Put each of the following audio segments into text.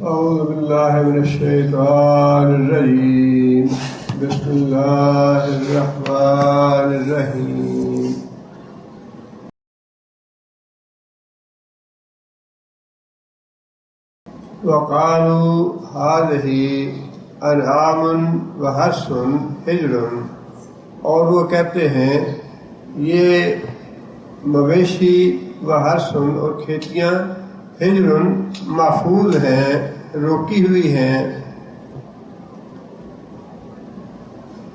أعوذ بالله من الشيطان الرجيم. بسم الله الرحمن الرحيم. وقالوا هذه أنعام وحرث حجر، اور وہ کہتے ہیں یہ مویشی و حرث اور کھیتیاں حجر محفوظ ہیں، روکی ہوئی ہیں۔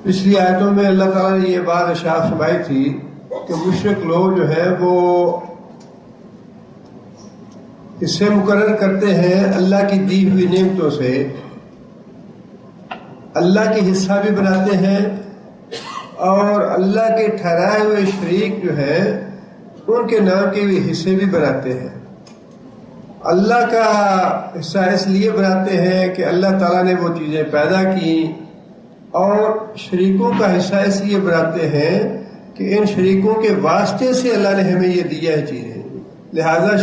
پچھلی آیتوں میں اللہ تعالیٰ نے یہ بات ارشاد فرمائی تھی کہ مشرک لوگ جو ہیں وہ حصے مقرر کرتے ہیں اللہ کی دی ہوئی نعمتوں سے، اللہ کی حصہ بھی بناتے ہیں، اور اللہ کے ٹھہرائے ہوئے شریک جو ہیں ان کے نام کے بھی حصے بھی بناتے ہیں۔ اللہ کا حصہ اس لیے بناتے ہیں کہ اللہ تعالیٰ نے وہ چیزیں پیدا کی، اور شریکوں کا حصہ اس لیے بناتے ہیں کہ ان شریکوں کے واسطے سے اللہ نے ہمیں یہ دیا ہے چیزیں، لہذا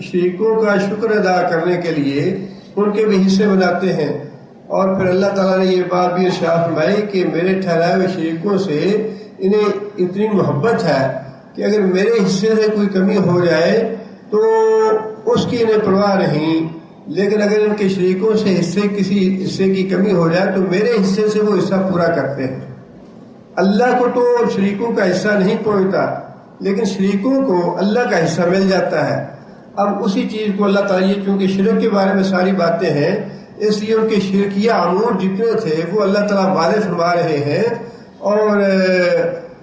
شریکوں کا شکر ادا کرنے کے لیے ان کے بھی حصے بناتے ہیں۔ اور پھر اللہ تعالیٰ نے یہ بات بھی ارشاد فرمائی کہ میرے ٹھہرائے ہوئے شریکوں سے انہیں اتنی محبت ہے کہ اگر میرے حصے سے کوئی کمی ہو جائے تو اس کی انہیں پرواہ نہیں، لیکن اگر ان کے شریکوں سے کسی حصے کی کمی ہو جائے تو میرے حصے سے وہ حصہ پورا کرتے ہیں۔ اللہ کو تو شریکوں کا حصہ نہیں پہنچتا، لیکن شریکوں کو اللہ کا حصہ مل جاتا ہے۔ اب اسی چیز کو اللہ تعالیٰ، چونکہ شرک کے بارے میں ساری باتیں ہیں، اس لیے ان کے شرکیہ امور جتنے تھے وہ اللہ تعالیٰ واضح فرما رہے ہیں، اور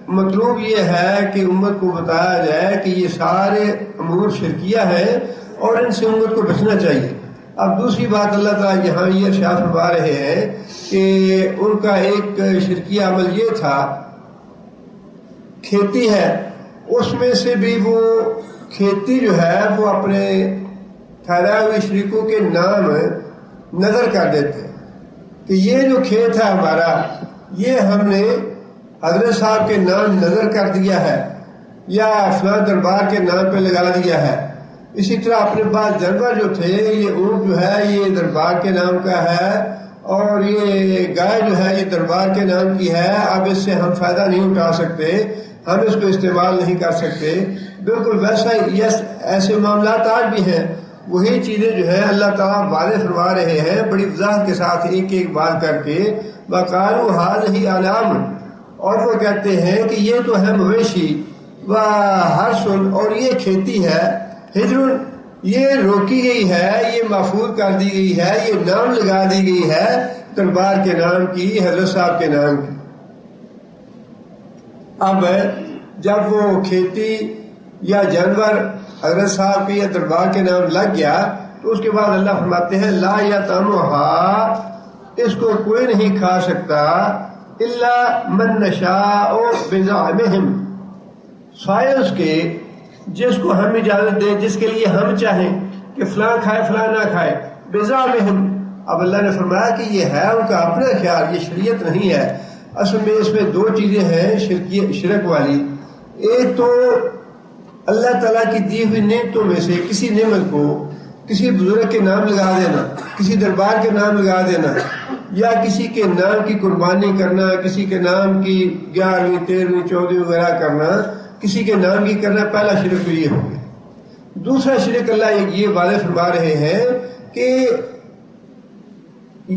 مطلوب یہ ہے کہ امت کو بتایا جائے کہ یہ سارے امور شرکیہ ہیں اور ان سے امت کو بچنا چاہیے۔ اب دوسری بات اللہ تعالیٰ یہاں یہ ارشاد فرما رہے ہیں کہ ان کا ایک شرکیہ عمل یہ تھا، کھیتی ہے، اس میں سے بھی وہ کھیتی جو ہے وہ اپنے ٹھہرائے ہوئے شریکوں کے نام نظر کر دیتے کہ یہ جو کھیت ہے ہمارا، یہ ہم نے حضرت صاحب کے نام نظر کر دیا ہے یا فلاں دربار کے نام پہ لگا دیا ہے۔ اسی طرح اپنے پاس جانور جو تھے، یہ اونٹ جو ہے یہ دربار کے نام کا ہے، اور یہ گائے جو ہے یہ دربار کے نام کی ہے، اب اس سے ہم فائدہ نہیں اٹھا سکتے، ہم اس کو استعمال نہیں کر سکتے۔ بالکل ویسا ایسے معاملات آج بھی ہیں۔ وہی چیزیں جو ہیں اللہ تعالیٰ واضح فرما رہے ہیں بڑی وضاحت کے ساتھ، ایک ایک بات کر کے، وَقَالُوا هَٰذِهِ أَنْعَامٌ، اور وہ کہتے ہیں کہ یہ تو ہے مویشی، وَحَرْثٌ، اور یہ کھیتی ہے، حجر، یہ روکی گئی ہے، یہ محفوظ کر دی گئی ہے، یہ نام لگا دی گئی ہے دربار کے نام کی، حضرت صاحب کے نام کی۔ اب جب وہ کھیتی یا جانور حضرت صاحب کے یا دربار کے نام لگ گیا تو اس کے بعد اللہ فرماتے ہیں لا یطعمھا، اس کو کوئی نہیں کھا سکتا، الا من نشاء بزعمہم، سوائے اس کے جس کو ہم اجازت دیں، جس کے لیے ہم چاہیں کہ فلاں کھائے فلاں نہ کھائے، بزعمہم۔ اب اللہ نے فرمایا کہ یہ ہے ان کا اپنا خیال، یہ شریعت نہیں ہے۔ اصل میں اس میں دو چیزیں ہیں شرک والی، ایک تو اللہ تعالیٰ کی دی ہوئی نعمتوں میں سے کسی نعمت کو کسی بزرگ کے نام لگا دینا، کسی دربار کے نام لگا دینا، یا کسی کے نام کی قربانی کرنا، کسی کے نام کی 11ویں 13ویں 14ویں وغیرہ کرنا، کسی کے نام کی کرنا، پہلا شرک تو یہ ہو گیا۔ دوسرا شرک اللہ یہ واضح فرما رہے ہیں کہ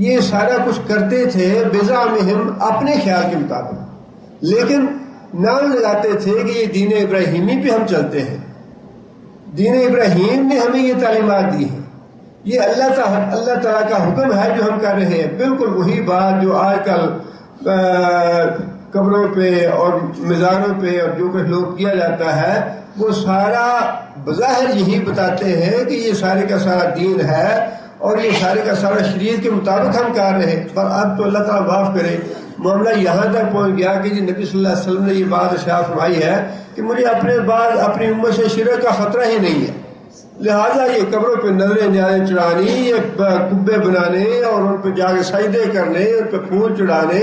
یہ سارا کچھ کرتے تھے بزعمہم، اپنے خیال کے مطابق، لیکن نام لگاتے تھے کہ یہ دین ابراہیمی پہ ہم چلتے ہیں، دین ابراہیم نے ہمیں یہ تعلیمات دی ہیں، یہ اللہ تعالیٰ کا حکم ہے جو ہم کر رہے ہیں۔ بالکل وہی بات جو آج کل قبروں پہ اور مزاروں پہ اور جو کچھ لوگ کیا جاتا ہے، وہ سارا بظاہر یہی بتاتے ہیں کہ یہ سارے کا سارا دین ہے اور یہ سارے کا سارا شریعت کے مطابق ہم کر رہے ہیں۔ پر اب تو اللہ تعالیٰ معاف کرے، معاملہ یہاں تک پہنچ گیا کہ نبی صلی اللہ علیہ وسلم نے یہ بات ارشاد فرمائی ہے کہ مجھے اپنے بعد اپنی امت سے شرک کا خطرہ ہی نہیں ہے، لہٰذا یہ قبروں پہ نظریں نیازیں چڑھانی، یہ کبے بنانے اور ان پہ جا کے سجدے کرنے، ان پہ پھول چڑھانے،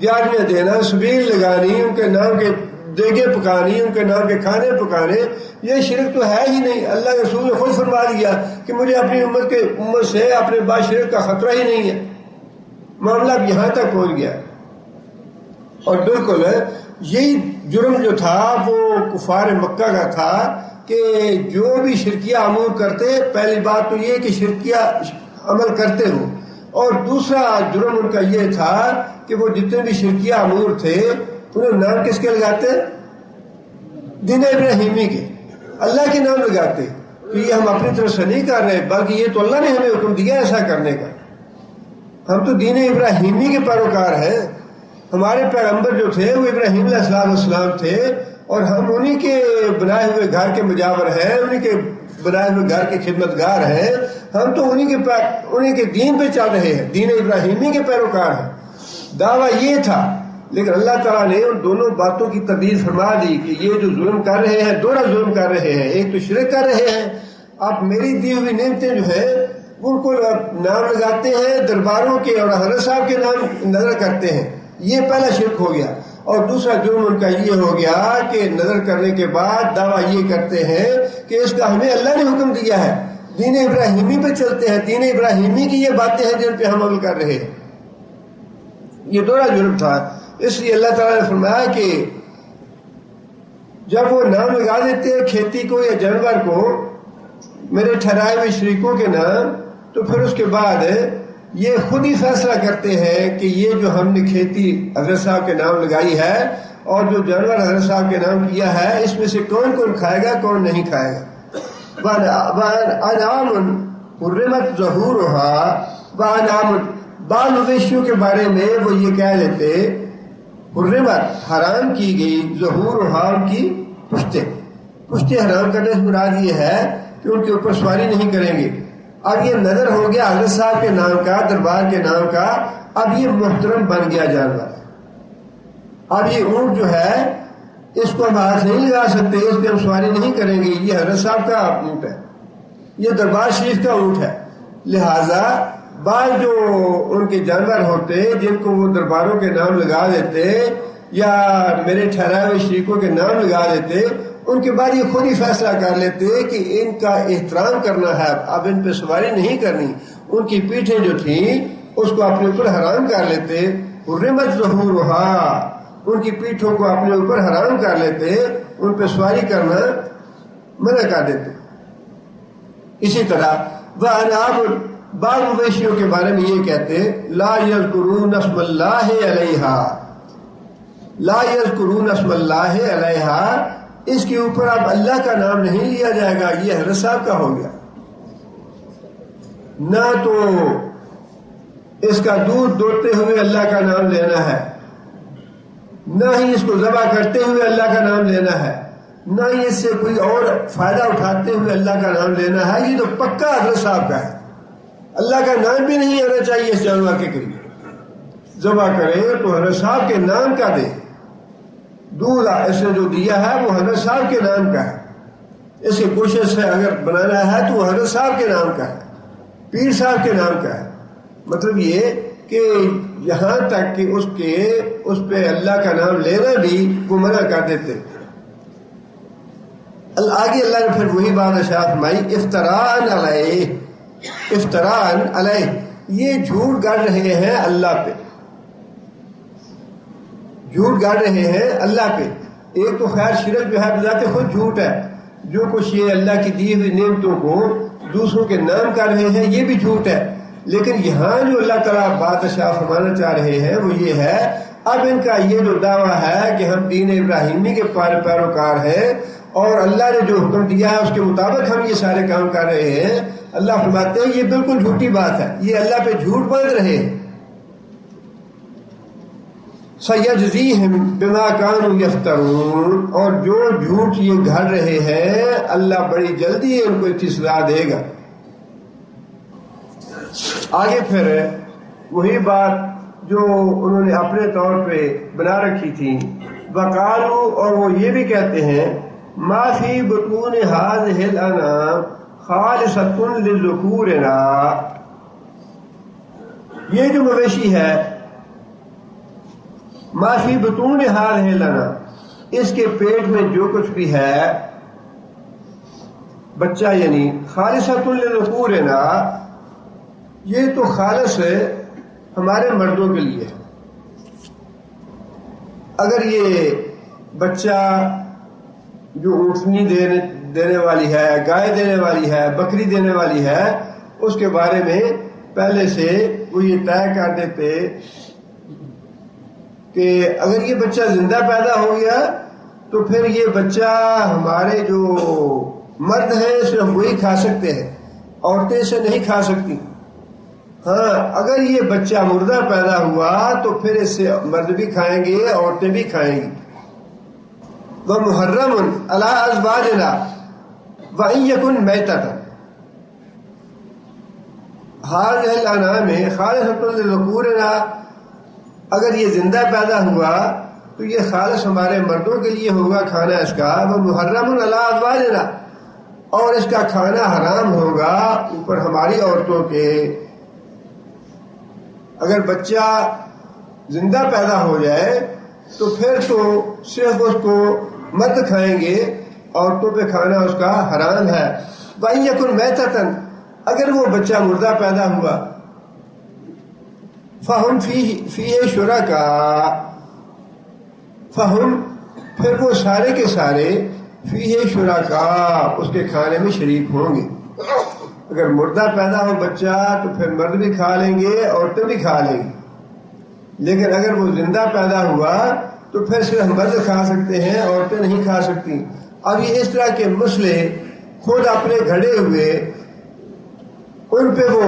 گیارہویں دینا، سبیل لگانی، ان کے نام کے دیگیں پکانی، ان کے نام کے کھانے پکانے، یہ شرک تو ہے ہی نہیں۔ اللہ کے رسول نے خود فرما دیا کہ مجھے اپنی امت سے اپنے بعد شرک کا خطرہ ہی نہیں ہے۔ معاملہ اب یہاں تک پہنچ گیا، اور بالکل یہی جرم جو تھا وہ کفار مکہ کا تھا کہ جو بھی شرکیہ امور کرتے، پہلی بات تو یہ کہ شرکیہ عمل کرتے ہو، اور دوسرا جرم ان کا یہ تھا کہ وہ جتنے بھی شرکیہ امور تھے انہیں نام کس کے لگاتے؟ دین ابراہیمی کے، اللہ کے نام لگاتے کہ یہ ہم اپنی طرف سے نہیں کر رہے، بلکہ یہ تو اللہ نے ہمیں حکم دیا ایسا کرنے کا، ہم تو دین ابراہیمی کے پیروکار ہیں، ہمارے پیغمبر جو تھے وہ ابراہیم علیہ السلام تھے، اور ہم انہی کے بنائے ہوئے گھر کے مجاور ہیں، انہی کے بنائے ہوئے گھر کے خدمتگار ہیں، ہم تو انہی کے دین پہ چل رہے ہیں، دین ابراہیمی کے پیروکار ہیں۔ دعویٰ یہ تھا، لیکن اللہ تعالیٰ نے ان دونوں باتوں کی تردید فرما دی کہ یہ جو ظلم کر رہے ہیں، دوہرا ظلم کر رہے ہیں، ایک تو شرک کر رہے ہیں، آپ میری دی ہوئی نعمتیں جو ہیں ان کو نام لگاتے ہیں درباروں کے اور حضرت صاحب کے نام نظر کرتے ہیں، یہ پہلا شرک ہو گیا، اور دوسرا جرم ان کا یہ ہو گیا کہ نظر کرنے کے بعد دعویٰ یہ کرتے ہیں کہ اس کا ہمیں اللہ نے حکم دیا ہے، دین ابراہیمی پہ چلتے ہیں، دین ابراہیمی کی یہ باتیں ہیں جن پہ ہم عمل کر رہے ہیں۔ یہ دوہرا جرم تھا، اس لیے اللہ تعالیٰ نے فرمایا کہ جب وہ نام لگا دیتے ہیں کھیتی کو یا جانور کو میرے ٹھہرائے ہوئے شریکوں کے نام، تو پھر اس کے بعد یہ خود ہی فیصلہ کرتے ہیں کہ یہ جو ہم نے کھیتی حضرت صاحب کے نام لگائی ہے اور جو جانور حضرت صاحب کے نام کیا ہے، اس میں سے کون کون کھائے گا کون نہیں کھائے گا۔ وَأَنْعَامٌ حُرِّمَتْ ظُهُورُهَا، وَأَنْعَامٌ بعض مویشیوں کے بارے میں وہ یہ کہہ دیتے حرمت حرام کی گئی، ظہورها ان کی پشتے حرام کرنے سے مراد یہ ہے کہ ان کے اوپر سواری نہیں کریں گے۔ اب یہ نظر ہو گیا حضرت صاحب کے نام کا، دربار کے نام کا، اب یہ محترم بن گیا جانور۔ اب یہ اونٹ جو ہے اس کو ہم ہاتھ نہیں لگا سکتے، اس پہ ہم سواری نہیں کریں گے، یہ حضرت صاحب کا اونٹ ہے، یہ دربار شریف کا اونٹ ہے۔ لہذا بعض جو ان کے جانور ہوتے جن کو وہ درباروں کے نام لگا دیتے یا میرے ٹھہرائے ہوئے شریکوں کے نام لگا دیتے، ان کے بعد یہ خود ہی فیصلہ کر لیتے کہ ان کا احترام کرنا ہے، اب ان پہ سواری نہیں کرنی، ان کی پیٹھیں جو تھیں اس کو اپنے اوپر حرام کر لیتے، حرمت ظہورها، ان کی پیٹھوں کو اپنے اوپر حرام کر لیتے، ان پہ سواری کرنا منع کر دیتے۔ اسی طرح وَأَنْعَامٌ بعض مویشیوں کے بارے میں یہ کہتے لا یذکرون اسم اللہ علیہا، لا یذکرون اسم اللہ علیہا، اس کے اوپر اب اللہ کا نام نہیں لیا جائے گا، یہ حضرت صاحب کا ہو گیا، نہ تو اس کا دودھ دوہتے ہوئے اللہ کا نام لینا ہے، نہ ہی اس کو ذبح کرتے ہوئے اللہ کا نام لینا ہے، نہ ہی اس سے کوئی اور فائدہ اٹھاتے ہوئے اللہ کا نام لینا ہے، یہ تو پکا حضرت صاحب کا ہے۔ اللہ کا نام بھی نہیں آنا چاہیے اس جانور کے قریب، ذبح کرے تو حضرت صاحب کے نام کا دے، دودھ اس نے جو دیا ہے وہ حضرت صاحب کے نام کا ہے، اس کی کوشش سے اگر بنانا ہے تو وہ حضرت صاحب کے نام کا ہے، پیر صاحب کے نام کا ہے۔ مطلب یہ کہ یہاں تک کہ اس پہ اللہ کا نام لینا بھی وہ منع کر دیتے۔ آگے اللہ نے پھر وہی بات ارشاد فرمائی، افتراء علیہ، یہ جھوٹ گاڑ رہے ہیں اللہ پہ، جھوٹ گاڑ رہے ہیں اللہ پہ۔ ایک تو خیر شرک جو ہے بذات خود جھوٹ ہے، جو کچھ یہ اللہ کی دی ہوئی نعمتوں کو دوسروں کے نام کر رہے ہیں یہ بھی جھوٹ ہے، لیکن یہاں جو اللہ تعالیٰ بات ارشاد فرمانا چاہ رہے ہیں وہ یہ ہے، اب ان کا یہ جو دعویٰ ہے کہ ہم دین ابراہیمی کے پیروکار ہیں اور اللہ نے جو حکم دیا ہے اس کے مطابق ہم یہ سارے کام کر رہے ہیں، اللہ فرماتے ہیں یہ بالکل جھوٹی بات ہے، یہ اللہ پہ جھوٹ باندھ رہے ہیں۔ سَيَجْزِيهِمْ بِمَا كَانُوا يَفْتَرُونَ، اور جو جھوٹ یہ گھڑ رہے ہیں اللہ بڑی جلدی ان کو اچھی سزا دے گا۔ آگے پھر وہی بات جو انہوں نے اپنے طور پہ بنا رکھی تھی، وَقَالُوا، اور وہ یہ بھی کہتے ہیں، مَا فِي بُطُونِ هَٰذِهِ الْأَنْعَامِ خَالِصَةٌ لِلذُّكُورِنَا، یہ جو مویشی ہے، مَا فِي بُطُونِ هَٰذِهِ الْأَنْعَامِ، اس کے پیٹ میں جو کچھ بھی ہے بچہ، یعنی خالصۃ لذکورنا، یہ تو خالص ہے ہمارے مردوں کے لیے. اگر یہ بچہ جو اونٹنی دینے والی ہے، گائے دینے والی ہے، بکری دینے والی ہے، اس کے بارے میں پہلے سے وہ یہ طے کر دیتے کہ اگر یہ بچہ زندہ پیدا ہو گیا تو پھر یہ بچہ ہمارے جو مرد ہیں صرف وہی کھا سکتے ہیں، عورتیں اسے نہیں کھا سکتی. ہاں اگر یہ بچہ مردہ پیدا ہوا تو پھر اس سے مرد بھی کھائیں گے، عورتیں بھی کھائیں گی. وَمُحَرَّمٌ عَلَىٰ أَزْوَاجِنَا وَإِن يَكُن مَيْتَةً. هذه الأنعام خالصة لذکورنا، اگر یہ زندہ پیدا ہوا تو یہ خالص ہمارے مردوں کے لیے ہوگا کھانا اس کا. وَمُحَرَّمٌ عَلَىٰ أَزْوَاجِنَا، اور اس کا کھانا حرام ہوگا اوپر ہماری عورتوں کے. اگر بچہ زندہ پیدا ہو جائے تو پھر تو صرف اس کو مرد کھائیں گے، عورتوں پہ کھانا اس کا حرام ہے. وَإِن يَكُن مَيْتَةً، اگر وہ بچہ مردہ پیدا ہوا، فَهُمْ فِيهِ شُرَكَاء، فَهُمْ پھر وہ سارے کے سارے فِيهِ شُرَكَاء اس کے کھانے میں شریک ہوں گے. اگر مردہ پیدا ہو بچہ تو پھر مرد بھی کھا لیں گے، عورتیں بھی کھا لیں گی. لیکن اگر وہ زندہ پیدا ہوا تو پھر صرف مرد کھا سکتے ہیں، عورتیں نہیں کھا سکتی. اب یہ اس طرح کے مسئلے خود اپنے گھڑے ہوئے ان پہ وہ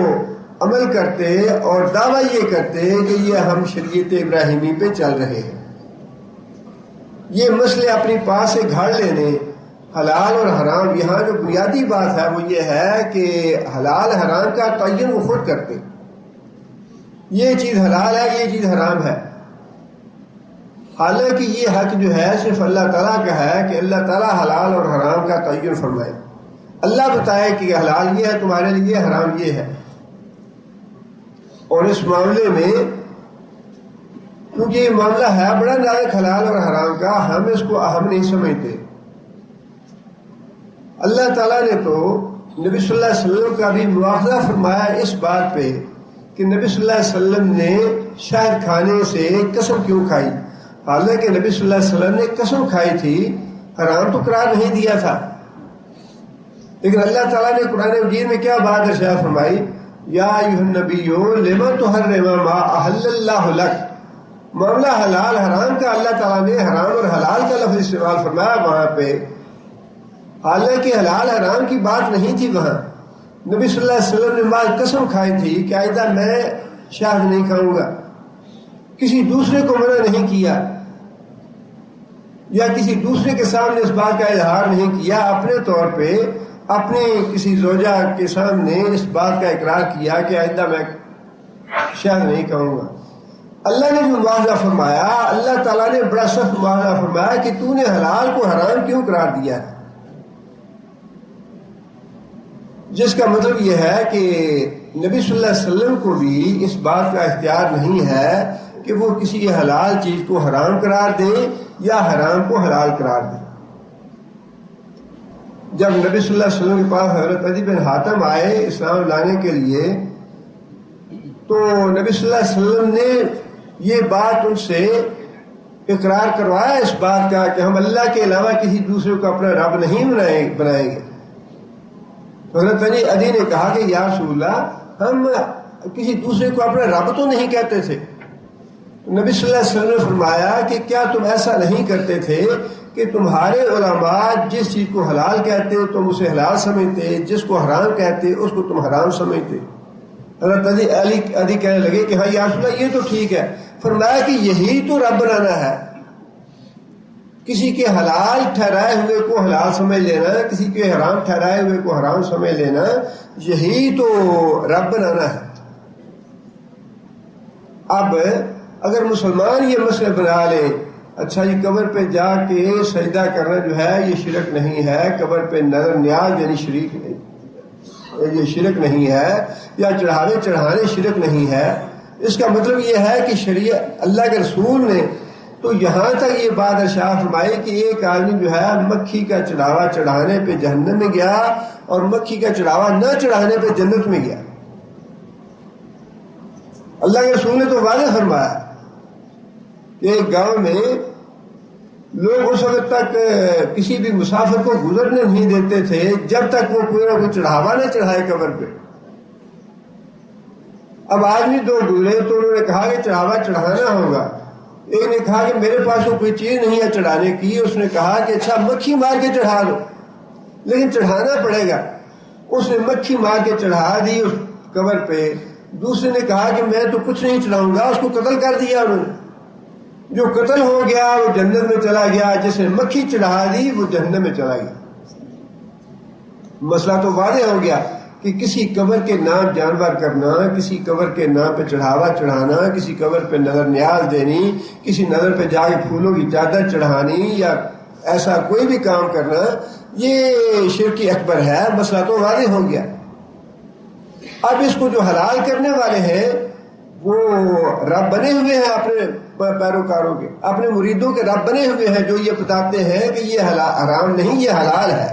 عمل کرتے اور دعویٰ یہ کرتے کہ یہ ہم شریعت ابراہیمی پہ چل رہے ہیں. یہ مسئلے اپنی پاس سے گھاڑ لینے، حلال اور حرام. یہاں جو بنیادی بات ہے وہ یہ ہے کہ حلال حرام کا تعین وہ خود کرتے. یہ چیز حلال ہے، یہ چیز حرام ہے. حالانکہ یہ حق جو ہے صرف اللہ تعالیٰ کا ہے کہ اللہ تعالیٰ حلال اور حرام کا تعین فرمائے. اللہ بتائے کہ حلال یہ ہے تمہارے لیے، حرام یہ ہے. اور اس معاملے میں کیونکہ یہ معاملہ ہے بڑا نازک حلال اور حرام کا، ہم اس کو اہم نہیں سمجھتے. اللہ تعالیٰ نے تو نبی صلی اللہ علیہ وسلم کا بھی مواخذہ فرمایا اس بات پہ کہ نبی صلی اللہ علیہ وسلم نے شہد کھانے سے قسم کیوں کھائی. حالانکہ نبی صلی اللہ علیہ وسلم نے قسم کھائی تھی، حرام تو قرار نہیں دیا تھا. لیکن اللہ تعالیٰ نے قرآن مجید میں کیا بات ارشاد فرمائی، یا ایھا النبی لما تحرم ما احل اللہ لک. معاملہ حلال حرام کا اللہ تعالیٰ نے حرام اور حلال کا لفظ استعمال فرمایا وہاں پہ، حالانکہ حلال حرام کی بات نہیں تھی. وہاں نبی صلی اللہ علیہ وسلم نے بعد قسم کھائی تھی کہ آئندہ میں شہد نہیں کھاؤں گا. کسی دوسرے کو منع نہیں کیا یا کسی دوسرے کے سامنے اس بات کا اظہار نہیں کیا، اپنے طور پہ اپنے کسی زوجہ کے سامنے اس بات کا اقرار کیا کہ آئندہ میں شہد نہیں کھاؤں گا. اللہ نے جو معاوضہ فرمایا، اللہ تعالیٰ نے بڑا سخت معاوضہ فرمایا کہ تو نے حلال کو حرام کیوں قرار دیا ہے. جس کا مطلب یہ ہے کہ نبی صلی اللہ علیہ وسلم کو بھی اس بات کا اختیار نہیں ہے کہ وہ کسی حلال چیز کو حرام قرار دیں یا حرام کو حلال قرار دیں. جب نبی صلی اللہ علیہ وسلم کے پاس حضرت عدی بن حاتم آئے اسلام لانے کے لیے تو نبی صلی اللہ علیہ وسلم نے یہ بات ان سے اقرار کروایا اس بات کا کہ ہم اللہ کے علاوہ کسی دوسرے کو اپنا رب نہیں بنائیں گے. حضرت عدی نے کہا کہ یا رسول اللہ ہم کسی دوسرے کو اپنا رب تو نہیں کہتے تھے. نبی صلی اللہ علیہ وسلم نے فرمایا کہ کیا تم ایسا نہیں کرتے تھے کہ تمہارے علماء جس چیز کو حلال کہتے تم اسے حلال سمجھتے، جس کو حرام کہتے اس کو تم حرام سمجھتے. حضرت عدی کہنے لگے کہ ہاں یا رسول اللہ یہ تو ٹھیک ہے. فرمایا کہ یہی تو رب بنانا ہے، کسی کے حلال ٹھہرائے ہوئے کو حلال سمجھ لینا، کسی کے حرام ٹھہرائے ہوئے کو حرام سمجھ لینا، یہی تو رب بنانا ہے. اب اگر مسلمان یہ مسئلہ بنا لے، اچھا جی قبر پہ جا کے سجدہ کرنا جو ہے یہ شرک نہیں ہے، قبر پہ نظر نیاز یعنی شریک نہیں، یہ شرک نہیں ہے، یا چڑھانے شرک نہیں ہے. اس کا مطلب یہ ہے کہ شریعت اللہ کے رسول نے تو یہاں تک یہ بات ارشاد فرمائی کہ ایک آدمی جو ہے مکھی کا چڑھاوا چڑھانے پہ جہنم میں گیا اور مکھی کا چڑھاوا نہ چڑھانے پہ جنت میں گیا۔ اللہ کے رسول نے تو واضح فرمایا کہ ایک گاؤں میں لوگ اس وقت تک کسی بھی مسافر کو گزرنے نہیں دیتے تھے جب تک وہ کوئی نہ کوئی چڑھاوا نہ چڑھائے قبر پہ۔ اب آدمی دو گزرے تو انہوں نے کہا کہ چڑھاوا چڑھانا ہوگا۔ ایک نے کہا کہ میرے پاس کوئی چیز نہیں ہے چڑھانے کی، اس نے کہا کہ اچھا مکھی مار کے چڑھا دو، لیکن چڑھانا پڑے گا۔ اس نے مکھی مار کے چڑھا دی اس قبر پہ۔ دوسرے نے کہا کہ میں تو کچھ نہیں چڑھاؤں گا، اس کو قتل کر دیا انہوں نے۔ جو قتل ہو گیا وہ جنت میں چلا گیا، جس نے مکھی چڑھا دی وہ جہنم میں چلا گیا۔ مسئلہ تو واضح ہو گیا کہ کسی قبر کے نام جانور کرنا، کسی قبر کے نام پہ چڑھاوا چڑھانا، کسی قبر پہ نظر نیاز دینی، کسی نظر پہ جا کے پھولوں کی چادر چڑھانی یا ایسا کوئی بھی کام کرنا، یہ شرک اکبر ہے۔ مسئلہ تو واضح ہو گیا۔ اب اس کو جو حلال کرنے والے ہیں وہ رب بنے ہوئے ہیں، اپنے پیروکاروں کے، اپنے مریدوں کے رب بنے ہوئے ہیں، جو یہ بتاتے ہیں کہ یہ حرام نہیں، یہ حلال ہے،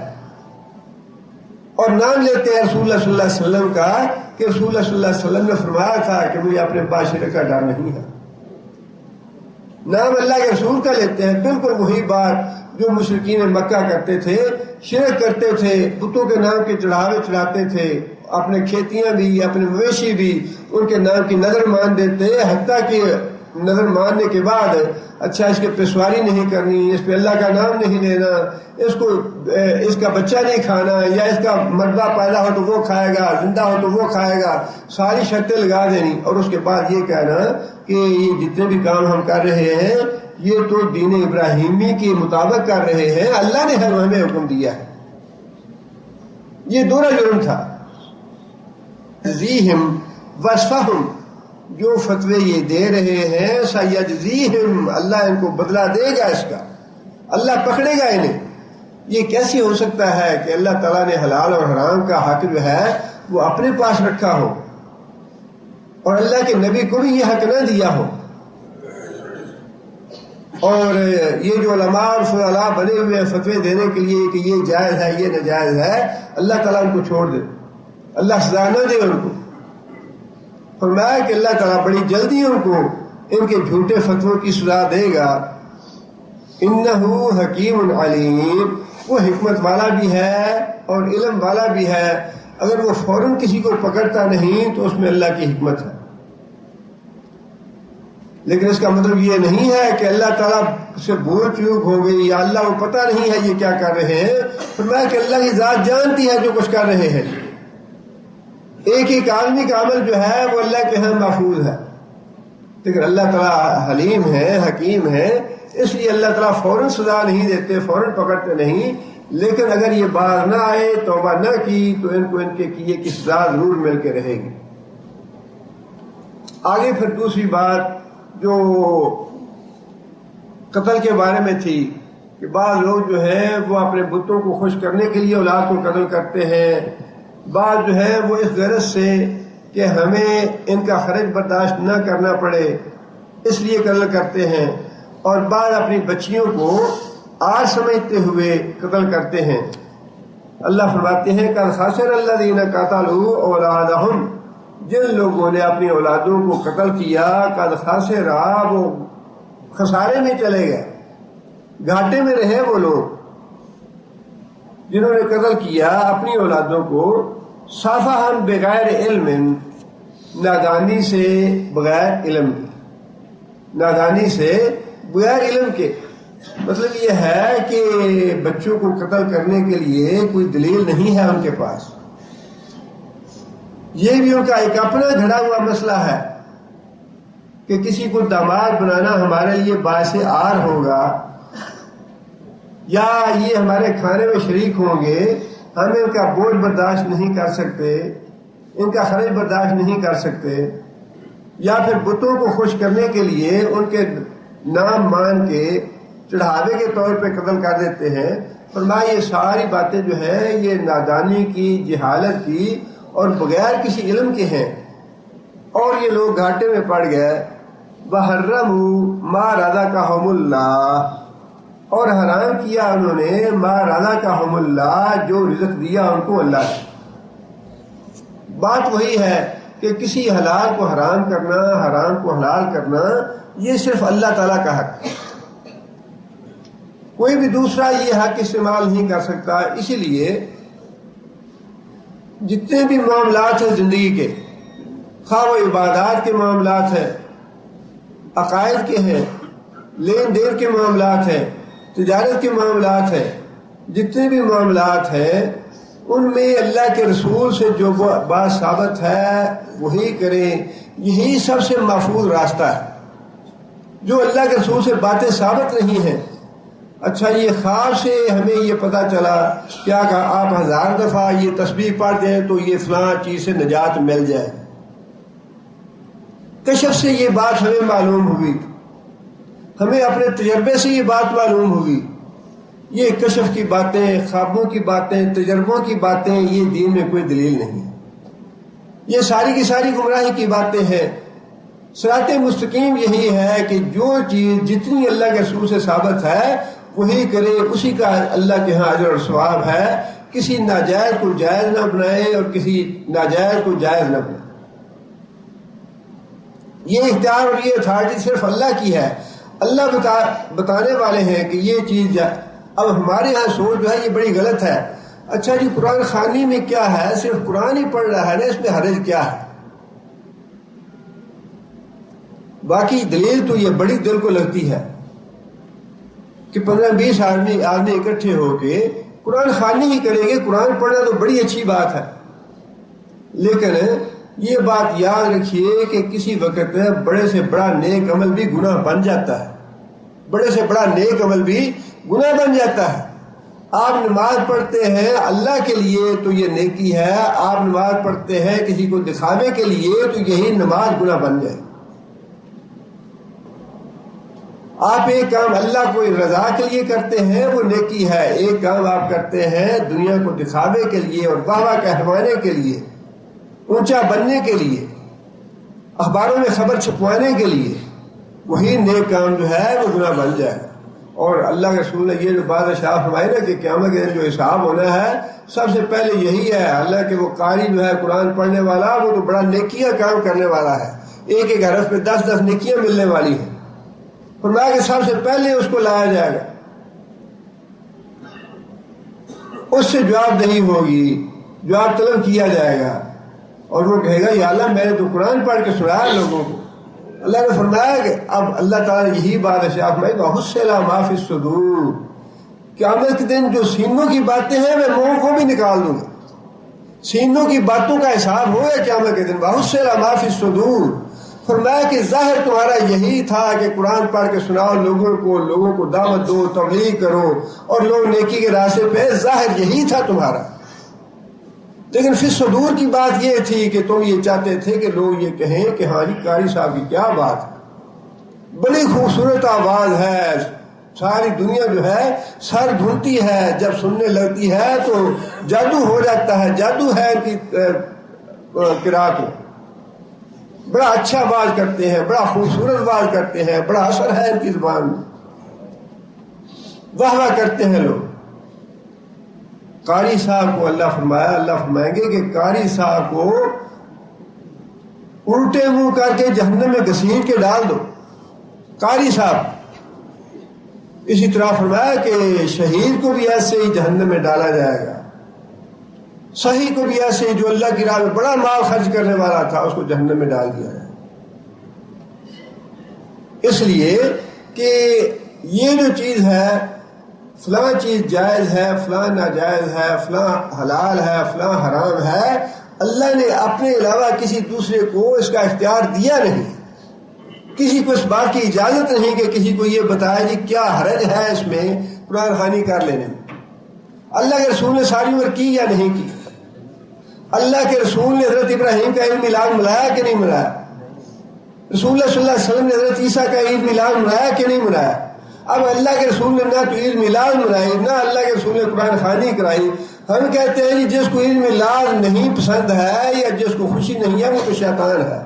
اور نام لیتے ہیں رسول اللہ صلی اللہ علیہ وسلم کا کہ رسول اللہ صلی اللہ علیہ وسلم نے فرمایا تھا کہ مجھے اپنے پاس شرک کا ڈر نہیں ہے۔ نام اللہ کے رسول کا لیتے ہیں، بالکل وہی بات جو مشرکین مکہ کرتے تھے، شرک کرتے تھے، بتوں کے نام کے چڑھاوے چڑھاتے تھے، اپنے کھیتیاں بھی، اپنے مویشی بھی ان کے نام کی نظر مان دیتے، حتیٰ کہ نظر ماننے کے بعد اچھا اس کے پسواری نہیں کرنی، اس پہ اللہ کا نام نہیں لینا، اس کا بچہ نہیں کھانا، یا اس کا مردہ پیدا ہو تو وہ کھائے گا، زندہ ہو تو وہ کھائے گا، ساری شرطیں لگا دینی، اور اس کے بعد یہ کہنا کہ یہ جتنے بھی کام ہم کر رہے ہیں یہ تو دین ابراہیمی کے مطابق کر رہے ہیں، اللہ نے ہمیں حکم دیا ہے۔ یہ دوہرا جرم تھا۔ یجزیہم وصفہم، جو فتوے یہ دے رہے ہیں، سیجزیہم، اللہ ان کو بدلہ دے گا اس کا، اللہ پکڑے گا انہیں۔ یہ کیسے ہو سکتا ہے کہ اللہ تعالیٰ نے حلال اور حرام کا حق جو ہے وہ اپنے پاس رکھا ہو اور اللہ کے نبی کو بھی یہ حق نہ دیا ہو؟ اور یہ جو علماء اور فضلاء بنے ہوئے ہیں فتوے دینے کے لیے کہ یہ جائز ہے یہ ناجائز ہے، اللہ تعالیٰ ان کو چھوڑ دے، اللہ سزا نہ دے ان کو۔ فرمایا کہ اللہ تعالیٰ بڑی جلدی ان کو ان کے جھوٹے فتووں کی سزا دے گا۔ انہو حکیم علیم، وہ حکمت والا بھی ہے اور علم والا بھی ہے۔ اگر وہ فوراً کسی کو پکڑتا نہیں تو اس میں اللہ کی حکمت ہے، لیکن اس کا مطلب یہ نہیں ہے کہ اللہ تعالیٰ سے بھول چوک ہو گئی یا اللہ کو پتہ نہیں ہے یہ کیا کر رہے ہیں۔ فرمایا کہ اللہ کی ذات جانتی ہے جو کچھ کر رہے ہیں۔ ایک ایک آدمی کا عمل جو ہے وہ اللہ کے ہاں محفوظ ہے، لیکن اللہ تعالیٰ حلیم ہے، حکیم ہے، اس لیے اللہ تعالیٰ فوراً سزا نہیں دیتے، فوراً پکڑتے نہیں، لیکن اگر یہ بات نہ آئے، توبہ نہ کی، تو ان کو ان کے کیے کی سزا ضرور مل کے رہے گی۔ آگے پھر دوسری بات جو قتل کے بارے میں تھی کہ بعض لوگ جو ہیں وہ اپنے بتوں کو خوش کرنے کے لیے اولاد کو قتل کرتے ہیں، بعض جو ہے وہ اس غرض سے کہ ہمیں ان کا خرچ برداشت نہ کرنا پڑے اس لیے قتل کرتے ہیں، اور بعض اپنی بچیوں کو آر سمجھتے ہوئے قتل کرتے ہیں۔ اللہ فرماتے ہیں قد خسر الذین قتلوا اولادہم، جن لوگوں نے اپنی اولادوں کو قتل کیا، قد خسر، وہ خسارے میں چلے گئے، گھاٹے میں رہے وہ لوگ جنہوں نے قتل کیا اپنی اولادوں کو، صفحا بغیر علم، نادانی سے بغیر علم، نادانی سے بغیر علم کے۔ مطلب یہ ہے کہ بچوں کو قتل کرنے کے لیے کوئی دلیل نہیں ہے ان کے پاس، یہ بھی ان کا ایک اپنا گھڑا ہوا مسئلہ ہے کہ کسی کو داماد بنانا ہمارے لیے باعث عار ہوگا، یا یہ ہمارے کھانے میں شریک ہوں گے، ہم ان کا بوجھ برداشت نہیں کر سکتے، ان کا خرچ برداشت نہیں کر سکتے، یا پھر بتوں کو خوش کرنے کے لیے ان کے نام مان کے چڑھاوے کے طور پہ قتل کر دیتے ہیں۔ فرمایا یہ ساری باتیں جو ہیں یہ نادانی کی، جہالت کی اور بغیر کسی علم کے ہیں، اور یہ لوگ گھاٹے میں پڑ گئے۔ وحرموا ما رزقهم اللہ، اور حرام کیا انہوں نے ما رزقهم اللہ، جو رزق دیا ان کو اللہ نے۔ بات وہی ہے کہ کسی حلال کو حرام کرنا، حرام کو حلال کرنا، یہ صرف اللہ تعالیٰ کا حق ہے، کوئی بھی دوسرا یہ حق استعمال نہیں کر سکتا۔ اسی لیے جتنے بھی معاملات ہیں زندگی کے، خواہ وہ عبادات کے معاملات ہیں، عقائد کے ہیں، لین دین کے معاملات ہیں، تجارت کے معاملات ہیں، جتنے بھی معاملات ہیں ان میں اللہ کے رسول سے جو بات ثابت ہے وہی کریں، یہی سب سے محفوظ راستہ ہے۔ جو اللہ کے رسول سے باتیں ثابت نہیں ہیں، اچھا یہ خواب سے ہمیں یہ پتہ چلا، کیا کہا آپ 1000 دفعہ یہ تسبیح پڑھ دیں تو یہ فلاں چیز سے نجات مل جائے، کشف سے یہ بات ہمیں معلوم ہوئی، ہمیں اپنے تجربے سے یہ بات معلوم ہوئی۔ یہ کشف کی باتیں، خوابوں کی باتیں، تجربوں کی باتیں، یہ دین میں کوئی دلیل نہیں، یہ ساری کی ساری گمراہی کی باتیں ہیں۔ صراط مستقیم یہی ہے کہ جو چیز جتنی اللہ کے رسول سے ثابت ہے وہی کرے، اسی کا اللہ کے ہاں اجر اور ثواب ہے۔ کسی ناجائز کو جائز نہ بنائے اور کسی ناجائز کو جائز نہ بنائے۔ یہ اختیار اور یہ اتھارٹی صرف اللہ کی ہے۔ اللہ بتانے والے ہیں کہ یہ چیز اب ہمارے ہاں سوچ جو ہے یہ بڑی غلط ہے۔ اچھا جی قرآن خوانی میں کیا ہے؟ صرف قرآن ہی پڑھ رہا ہے نا، اس میں حرج کیا ہے؟ باقی دلیل تو یہ بڑی دل کو لگتی ہے کہ 15-20 آدمی اکٹھے ہو کے قرآن خوانی ہی کریں گے۔ قرآن پڑھنا تو بڑی اچھی بات ہے، لیکن یہ بات یاد رکھیے کہ کسی وقت بڑے سے بڑا نیک عمل بھی گناہ بن جاتا ہے، بڑے سے بڑا نیک عمل بھی گناہ بن جاتا ہے۔ آپ نماز پڑھتے ہیں اللہ کے لیے تو یہ نیکی ہے، آپ نماز پڑھتے ہیں کسی کو دکھانے کے لیے تو یہی نماز گناہ بن جائے۔ آپ ایک کام اللہ کو رضا کے لیے کرتے ہیں وہ نیکی ہے، ایک کام آپ کرتے ہیں دنیا کو دکھاوے کے لیے اور واہ واہ کہلوانے کے لیے، اونچا بننے کے لیے، اخباروں میں خبر چھپوانے کے لیے، وہی نیک کام جو ہے وہ گناہ بن جائے۔ اور اللہ کے رسول نے یہ جو بات ارشاد فرمائی نا کہ قیامت کے دن جو حساب ہونا ہے سب سے پہلے یہی ہے۔ اللہ کے وہ قاری جو ہے قرآن پڑھنے والا وہ تو بڑا نیکیاں کام کرنے والا ہے، ایک ایک حرف پہ 10-10 نیکیاں ملنے والی ہیں۔ فرمایا کہ سب سے پہلے اس کو لایا جائے گا، اس سے جواب دہی ہوگی، جواب طلب کیا جائے گا، اور وہ کہے گا یا اللہ میں نے تو قرآن پڑھ کے سنایا لوگوں کو۔ اللہ نے فرمایا کہ اب اللہ تعالیٰ نے یہی بات ارشاد فرمائی کہ حصل ما فی الصدور، قیامت کے دن جو سینوں کی باتیں ہیں میں منہ کو بھی نکال دوں گا، سینوں کی باتوں کا حساب ہوگا قیامت کے دن۔ حصل ما فی الصدور، فرمایا کہ ظاہر تمہارا یہی تھا کہ قرآن پڑھ کے سناؤ لوگوں کو دعوت دو، تبلیغ کرو اور لوگ نیکی کے راستے پہ، ظاہر یہی تھا تمہارا، لیکن فی الصدور کی بات یہ تھی کہ تم یہ چاہتے تھے کہ لوگ یہ کہیں کہ ہاں جی قاری صاحب کی کیا بات ہے، بڑی خوبصورت آواز ہے، ساری دنیا جو ہے سر دھنتی ہے، جب سننے لگتی ہے تو جادو ہو جاتا ہے، جادو ہے ان کی قرات میں، بڑا اچھا باز کرتے ہیں، بڑا خوبصورت باز کرتے ہیں، بڑا اثر ہے ان کی زبان میں، واہ واہ کرتے ہیں لوگ۔ قاری صاحب کو اللہ فرمائیں گے کہ قاری صاحب کو الٹے منہ کر کے جہنم میں گھسیٹ کے ڈال دو، قاری صاحب۔ اسی طرح فرمایا کہ شہید کو بھی ایسے ہی جہنم میں ڈالا جائے گا، صحیح کو بھی ایسے ہی، جو اللہ کی راہ میں بڑا مال خرچ کرنے والا تھا اس کو جہنم میں ڈال دیا جائے۔ اس لیے کہ یہ جو چیز ہے، فلاں چیز جائز ہے، فلاں ناجائز ہے، فلاں حلال ہے، فلاں حرام ہے، اللہ نے اپنے علاوہ کسی دوسرے کو اس کا اختیار دیا نہیں، کسی کو اس بات کی اجازت نہیں کہ کسی کو یہ بتایا جی کیا حرج ہے اس میں قرآن خوانی کر لینے میں۔ اللہ کے رسول نے ساری عمر کی یا نہیں کی؟ اللہ کے رسول نے حضرت ابراہیم کا عید میلاد منایا کہ نہیں منایا؟ رسول اللہ صلی اللہ علیہ وسلم نے حضرت عیسیٰ کا عید میلاد منایا کہ نہیں منایا؟ اب اللہ کے رسول نے نہ تو عید میلاد منائی، نہ اللہ کے رسول نے قرآن خوانی کرائی۔ ہم کہتے ہیں جی جس کو عید میلاد نہیں پسند ہے یا جس کو خوشی نہیں ہے وہ تو شیطان ہے۔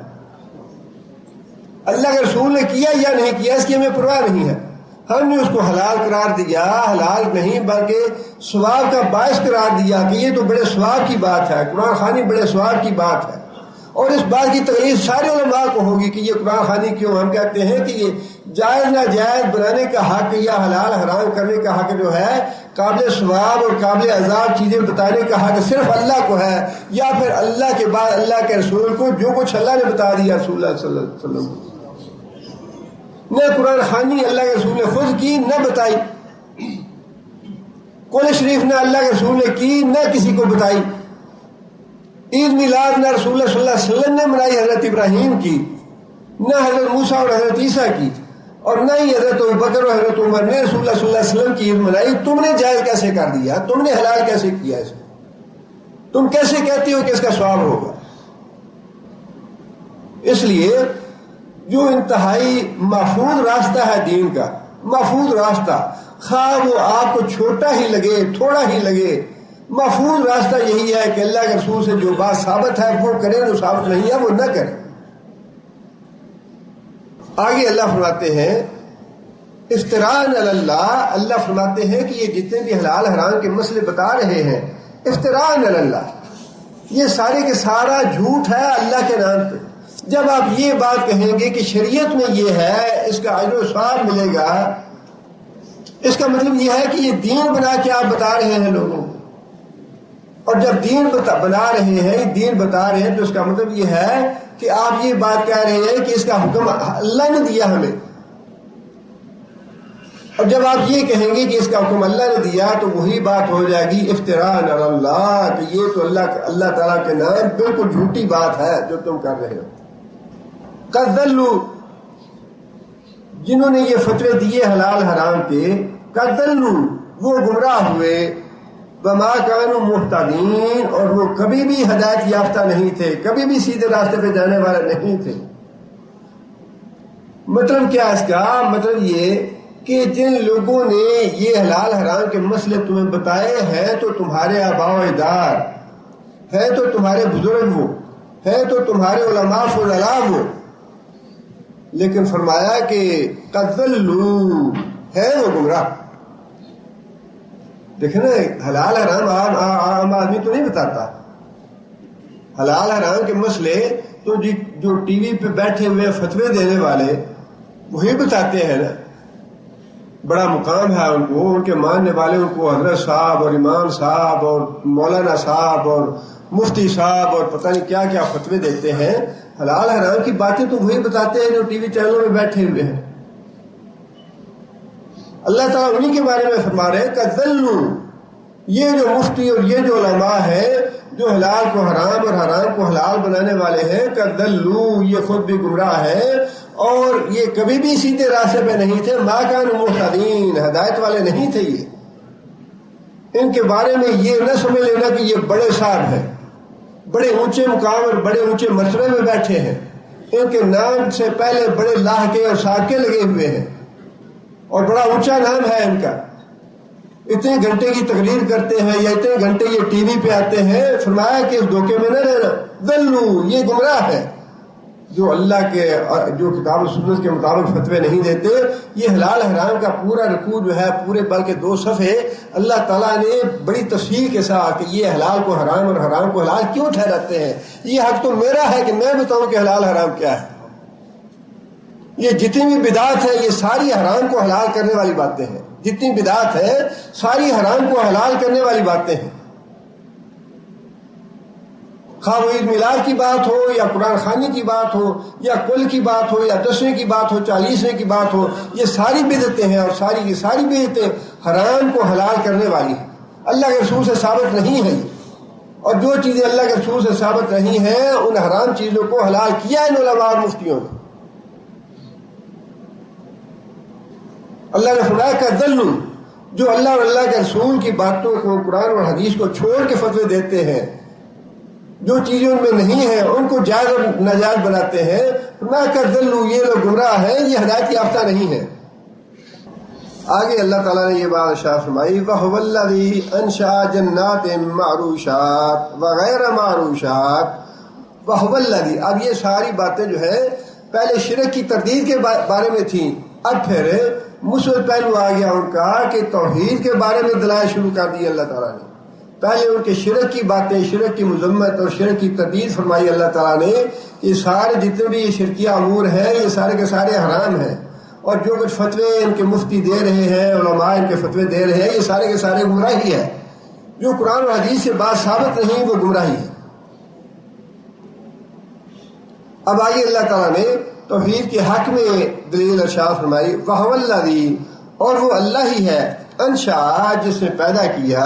اللہ کے رسول نے کیا یا نہیں کیا اس کی ہمیں پرواہ نہیں ہے. ہم نے اس کو حلال قرار دیا، حلال نہیں بلکہ ثواب کا باعث قرار دیا کہ یہ تو بڑے ثواب کی بات ہے، قرآن خوانی بڑے ثواب کی بات ہے. اور اس بات کی تقریر سارے علماء کو ہوگی کہ یہ قرآن خوانی کیوں. ہم کہتے ہیں کہ یہ جائز ناجائز بنانے کا حق یا حلال حرام کرنے کا حق جو ہے، قابل ثواب اور قابل عذاب چیزیں بتانے کا حق صرف اللہ کو ہے، یا پھر اللہ کے بعد اللہ کے رسول کو جو کچھ اللہ نے بتا دیا رسول اللہ صلی اللہ علیہ وسلم. نہ قرآن خوانی اللہ کے رسول نے خود کی نہ بتائی، قرآن شریف نہ اللہ کے رسول نے کی نہ کسی کو بتائی. عید میلاد نہ رسول اللہ صلی اللہ علیہ وسلم نے منائی حضرت ابراہیم کی، نہ حضرت موسیٰ اور حضرت عیسیٰ کی، اور نہ ہی حضرت ابوبکر اور حضرت عمر نے رسول اللہ صلی اللہ علیہ وسلم کی عید منائی. تم نے جائز کیسے کر دیا؟ تم نے حلال کیسے کیا اسے؟ تم کیسے کہتے ہو کہ اس کا ثواب ہوگا؟ اس لیے جو انتہائی محفوظ راستہ ہے دین کا، محفوظ راستہ، خواہ وہ آپ کو چھوٹا ہی لگے تھوڑا ہی لگے، محفوظ راستہ یہی ہے کہ اللہ کے رسول سے جو بات ثابت ہے وہ کریں، جو ثابت نہیں ہے وہ نہ کریں. آگے اللہ فرماتے ہیں افتراء علی اللہ. اللہ فرماتے ہیں کہ یہ جتنے بھی حلال حرام کے مسئلے بتا رہے ہیں افتراء علی اللہ، یہ سارے کے سارا جھوٹ ہے اللہ کے نام پہ. جب آپ یہ بات کہیں گے کہ شریعت میں یہ ہے، اس کا اجر و ثواب ملے گا، اس کا مطلب یہ ہے کہ یہ دین بنا کے آپ بتا رہے ہیں لوگوں کو. اور جب دین بنا رہے ہیں، دین بتا رہے ہیں، تو اس کا مطلب یہ ہے کہ آپ یہ بات کہہ رہے ہیں کہ اس کا حکم اللہ نے دیا ہمیں. اور جب آپ یہ کہیں گے کہ اس کا حکم اللہ نے دیا تو وہی بات ہو جائے گی افتراء علی اللہ، کہ یہ تو اللہ تعالیٰ کے نام بالکل جھوٹی بات ہے جو تم کر رہے ہو. قذلوا، جنہوں نے یہ فتوے دیے حلال حرام کے، قذلوا وہ گمراہ ہوئے، وما كانوا مهتدين اور وہ کبھی بھی ہدایت یافتہ نہیں تھے، کبھی بھی سیدھے راستے پہ جانے والے نہیں تھے. مطلب کیا اس کا؟ مطلب یہ کہ جن لوگوں نے یہ حلال حرام کے مسئلے تمہیں بتائے ہیں تو تمہارے آباء و اجداد ہے، تو تمہارے بزرگ وہ ہے، تو تمہارے علماء فضلاء وہ. لیکن فرمایا کہ قذلوا ہے وہ گمراہ. دیکھیں نا، حلال حرام عام آدمی تو نہیں بتاتا. حلال حرام کے مسئلے تو جو ٹی وی پہ بیٹھے ہوئے فتوے دینے والے وہی بتاتے ہیں نا. بڑا مقام ہے ان کو، ان کے ماننے والے ان کو حضرت صاحب اور امام صاحب اور مولانا صاحب اور مفتی صاحب اور پتہ نہیں کیا کیا فتوے دیتے ہیں. حلال حرام کی باتیں تو وہی بتاتے ہیں جو ٹی وی چینلوں میں بیٹھے ہوئے ہیں. اللہ تعالیٰ انہی کے بارے میں فرما رہے ہیں قذلوا، یہ جو مفتی اور یہ جو علماء ہیں جو حلال کو حرام اور حرام کو حلال بنانے والے ہیں، قذلوا یہ خود بھی گمراہ ہے اور یہ کبھی بھی سیدھے راستے پہ نہیں تھے. ما كانوا مهتدين، ہدایت والے نہیں تھے. یہ ان کے بارے میں یہ نہ سمجھ لینا کہ یہ بڑے صاحب ہیں، بڑے اونچے مقام اور بڑے اونچے مرتبے میں بیٹھے ہیں. ان کے نام سے پہلے بڑے لاحقے اور ساقے لگے ہوئے ہیں اور بڑا اونچا نام ہے ان کا. اتنے گھنٹے کی تقریر کرتے ہیں یا اتنے گھنٹے یہ ٹی وی پہ آتے ہیں. فرمایا کہ اس دھوکے میں نہ رہنا. ضلوا، یہ گمراہ ہے جو اللہ کے جو کتاب و سنت کے مطابق فتوے نہیں دیتے. یہ حلال حرام کا پورا رکوع جو ہے، پورے بلکہ 2 صفحے اللہ تعالیٰ نے بڑی تفصیل کے ساتھ کہ یہ حلال کو حرام اور حرام کو حلال کیوں ٹھہراتے ہیں. یہ حق تو میرا ہے کہ میں بتاؤں کہ حلال حرام کیا ہے. یہ جتنی بھی بدعات ہے یہ ساری حرام کو حلال کرنے والی باتیں ہیں. جتنی بدعات ہے ساری حرام کو حلال کرنے والی باتیں ہیں. خواہ وہ عید میلاد کی بات ہو یا قرآن خوانی کی بات ہو یا کل کی بات ہو یا 10ویں کی بات ہو 40ویں کی بات ہو، یہ ساری بدعتیں ہیں اور ساری کی ساری بدعتیں حرام کو حلال کرنے والی ہیں. اللہ کے رسول سے ثابت نہیں ہے. اور جو چیزیں اللہ کے رسول سے ثابت نہیں ہیں ان حرام چیزوں کو حلال کیا ان علماء اور مفتیوں نے. اللہ نے فرمایا قذلوا، جو اللہ اور اللہ کے رسول کی باتوں کو، قرآن اور حدیث کو چھوڑ کے فتوے دیتے ہیں، جو چیزیں ان میں نہیں ہیں ان کو جائز اور ناجائز بناتے ہیں. نہ قذلوا، یہ لوگ گمراہ ہیں، یہ ہدایت یافتہ نہیں ہیں. آگے اللہ تعالیٰ نے یہ بات ارشاد فرمائی وَهُوَ الَّذِي أَنشَأَ جَنَّاتٍ مَّعْرُوشَاتٍ وَغَيْرَ مَّعْرُوشَاتٍ وَهُوَ الَّذِي. اب یہ ساری باتیں جو ہے پہلے شرک کی تردید کے بارے میں تھیں، اب پھر مثبت پہلو آ گیا ان کا کہ توحید کے بارے میں دلائل شروع کر دی اللہ تعالیٰ نے۔ پہلے ان کے شرک کی باتیں، شرک کی مذمت اور شرک کی تردید فرمائی اللہ تعالیٰ نے کہ سارے جتنے بھی یہ شرکیہ امور ہیں یہ سارے کے سارے حرام ہیں، اور جو کچھ فتوے ان کے مفتی دے رہے ہیں، علماء ان کے فتوے دے رہے ہیں، یہ سارے کے سارے گمراہی ہے۔ جو قرآن و حدیث سے بات ثابت نہیں وہ گمراہی ہے۔ اب آگے اللہ تعالیٰ نے توحید کے حق میں دلیل ارشاد فرمائی، وَهُوَ الَّذِي، اور وہ اللہ ہی ہے، انشاء جس نے پیدا کیا،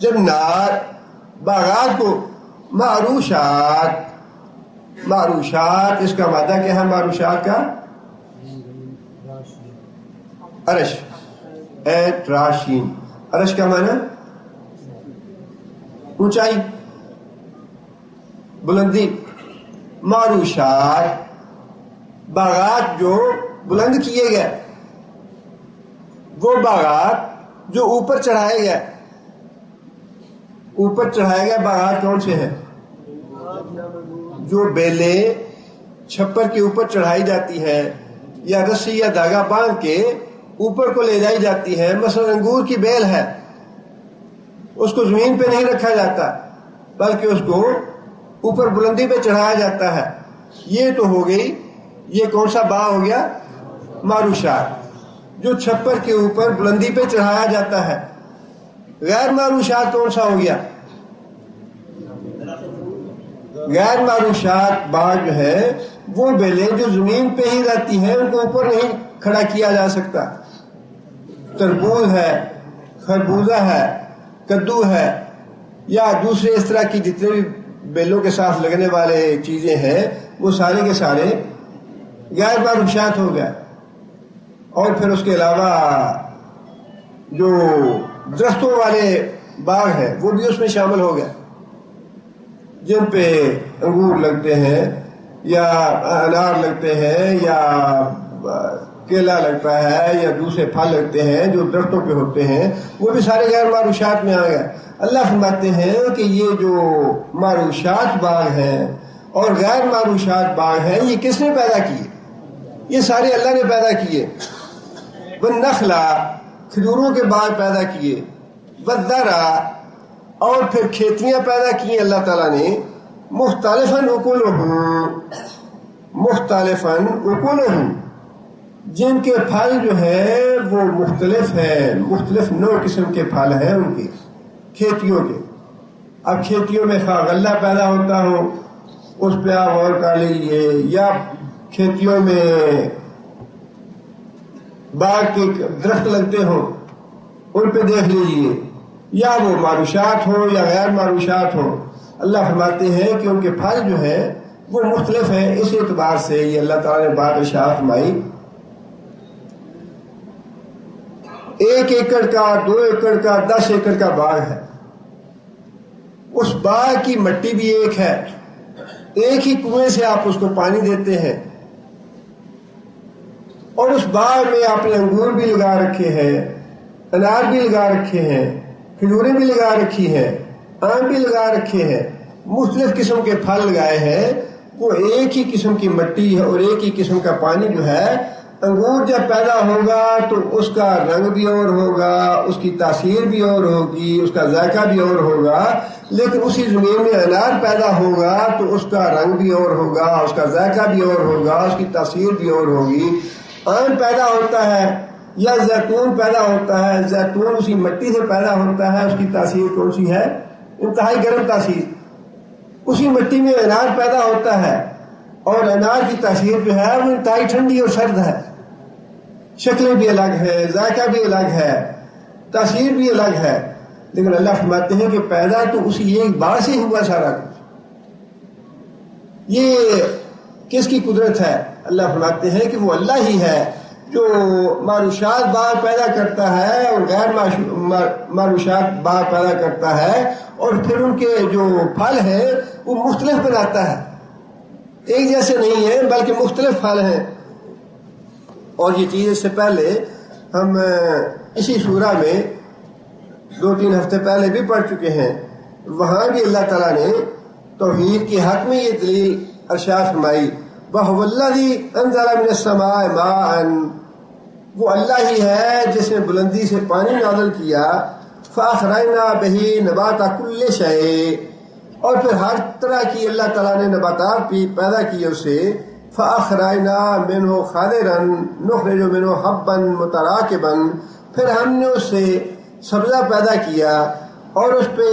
جنات باغات کو، معروشات اس کا مادہ کیا ہے؟ معروشات کا عرش، راشین، عرش کا معنی اونچائی، بلندی، معروشات باغات جو بلند کیے گئے، وہ باغات جو اوپر چڑھائے گئے۔ اوپر چڑھائے گئے باغات کون سے ہیں؟ جو بیلیں چھپر کے اوپر چڑھائی جاتی ہے یا رسی یا دھاگا باندھ کے اوپر کو لے جائی جاتی ہے۔ مثلا انگور کی بیل ہے، اس کو زمین پہ نہیں رکھا جاتا بلکہ اس کو اوپر بلندی پہ چڑھایا جاتا ہے۔ یہ تو ہو گئی، یہ کون سا باغ ہو گیا؟ معروشات، جو چھپر کے اوپر بلندی پہ چڑھایا جاتا ہے۔ غیر معروشات کون سا ہو گیا؟ غیر معروشات باغ جو ہے وہ بیلیں جو زمین پہ ہی رہتی ہیں، ان کو اوپر نہیں کھڑا کیا جا سکتا۔ تربوز ہے، خربوزہ ہے، کدو ہے، یا دوسرے اس طرح کی جتنے بھی بیلوں کے ساتھ لگنے والے چیزیں ہیں وہ سارے کے سارے غیر معروشات ہو گئے۔ اور پھر اس کے علاوہ جو درختوں والے باغ ہیں وہ بھی اس میں شامل ہو گئے، جن پہ انگور لگتے ہیں یا انار لگتے ہیں یا کیلا لگتا ہے یا دوسرے پھل لگتے ہیں جو درختوں پہ ہوتے ہیں، وہ بھی سارے غیر معروشات میں آ گئے۔ اللہ فرماتے ہیں کہ یہ جو معروشات باغ ہیں اور غیر معروشات باغ ہیں یہ کس نے پیدا کیے؟ یہ سارے اللہ نے پیدا کیے۔ والنخل، کھجوروں کے باغ پیدا کیے، والزرع، اور پھر کھیتیاں پیدا کی اللہ تعالیٰ نے، مختلفاً اکلہ، جن کے پھل جو ہے وہ مختلف ہیں، مختلف نوع قسم کے پھل ہیں ان کے کھیتیوں کے۔ اب کھیتیوں میں خواہ غلہ پیدا ہوتا ہو اس پہ آپ غور کر لیجیے، یا کھیتیوں میں باغ کے درخت لگتے ہوں ان پہ دیکھ لیجیے، یا وہ معروشات ہوں یا غیر معروشات ہوں، اللہ فرماتے ہیں کہ ان کے پھل جو ہیں وہ مختلف ہیں۔ اس اعتبار سے یہ اللہ تعالیٰ نے بات ارشاد فرمائی، 1 ایکڑ کا، 2 ایکڑ کا، 10 ایکڑ کا باغ ہے، اس باغ کی مٹی بھی ایک ہے، ایک ہی کنویں سے آپ اس کو پانی دیتے ہیں، اور اس باغ میں آپ نے انگور بھی لگا رکھے ہیں، انار بھی لگا رکھے ہیں، کھجوریں بھی لگا رکھی ہیں، آم بھی لگا رکھے ہیں، مختلف قسم کے پھل لگائے ہیں۔ وہ ایک ہی قسم کی مٹی ہے اور ایک ہی قسم کا پانی جو ہے۔ انگور جب پیدا ہوگا تو اس کا رنگ بھی اور ہوگا، اس کی تاثیر بھی اور ہوگی، اس کا ذائقہ بھی اور ہوگا، لیکن اسی زمین میں انار پیدا ہوگا تو اس کا رنگ بھی اور ہوگا، اس کا ذائقہ بھی اور ہوگا، اس کی تاثیر بھی اور ہوگی۔ آم پیدا ہوتا ہے یا زیتون پیدا ہوتا ہے، زیتون اسی مٹی سے پیدا ہوتا ہے، اس کی تاثیر کون سی ہے؟ انتہائی گرم تاثیر۔ اسی مٹی میں انار پیدا ہوتا ہے اور انار کی تاثیر جو ہے وہ انتہائی ٹھنڈی اور سرد ہے، شکلیں بھی الگ ہے، ذائقہ بھی الگ ہے، تاثیر بھی الگ ہے، لیکن اللہ فرماتے ہیں کہ پیدا تو اسی ایک باغ سے ہوا سارا کچھ۔ یہ کس کی قدرت ہے؟ اللہ فرماتے ہیں کہ وہ اللہ ہی ہے جو معروشات باغ پیدا کرتا ہے اور غیر معروشات باغ پیدا کرتا ہے، اور پھر ان کے جو پھل ہیں وہ مختلف بناتا ہے، ایک جیسے نہیں ہیں بلکہ مختلف پھل ہیں۔ اور یہ چیز اس سے پہلے ہم اسی سورہ میں 2-3 ہفتے پہلے بھی پڑھ چکے ہیں، وہاں بھی اللہ تعالیٰ نے توحید کے حق میں یہ دلیل ارشاد فرمائی، وَهُوَ الَّذِي أَنزَلَ مِنَ السَّمَاءِ مَاءً، وہ اللہ ہی ہے جس نے بلندی سے پانی نازل کیا، فَأَخْرَجْنَا بِهِ نَبَاتَ كُلِّ شَيْءٍ، اور پھر ہر طرح کی اللہ تعالیٰ نے نباتات بھی پیدا کیے اسے، فَأَخْرَجْنَا مِنْهُ خَضِرًا نُخْرِجُ مِنْهُ حَبًّا مُتَرَاكِبًا، پھر ہم نے اس سے سبزہ پیدا کیا اور اس پہ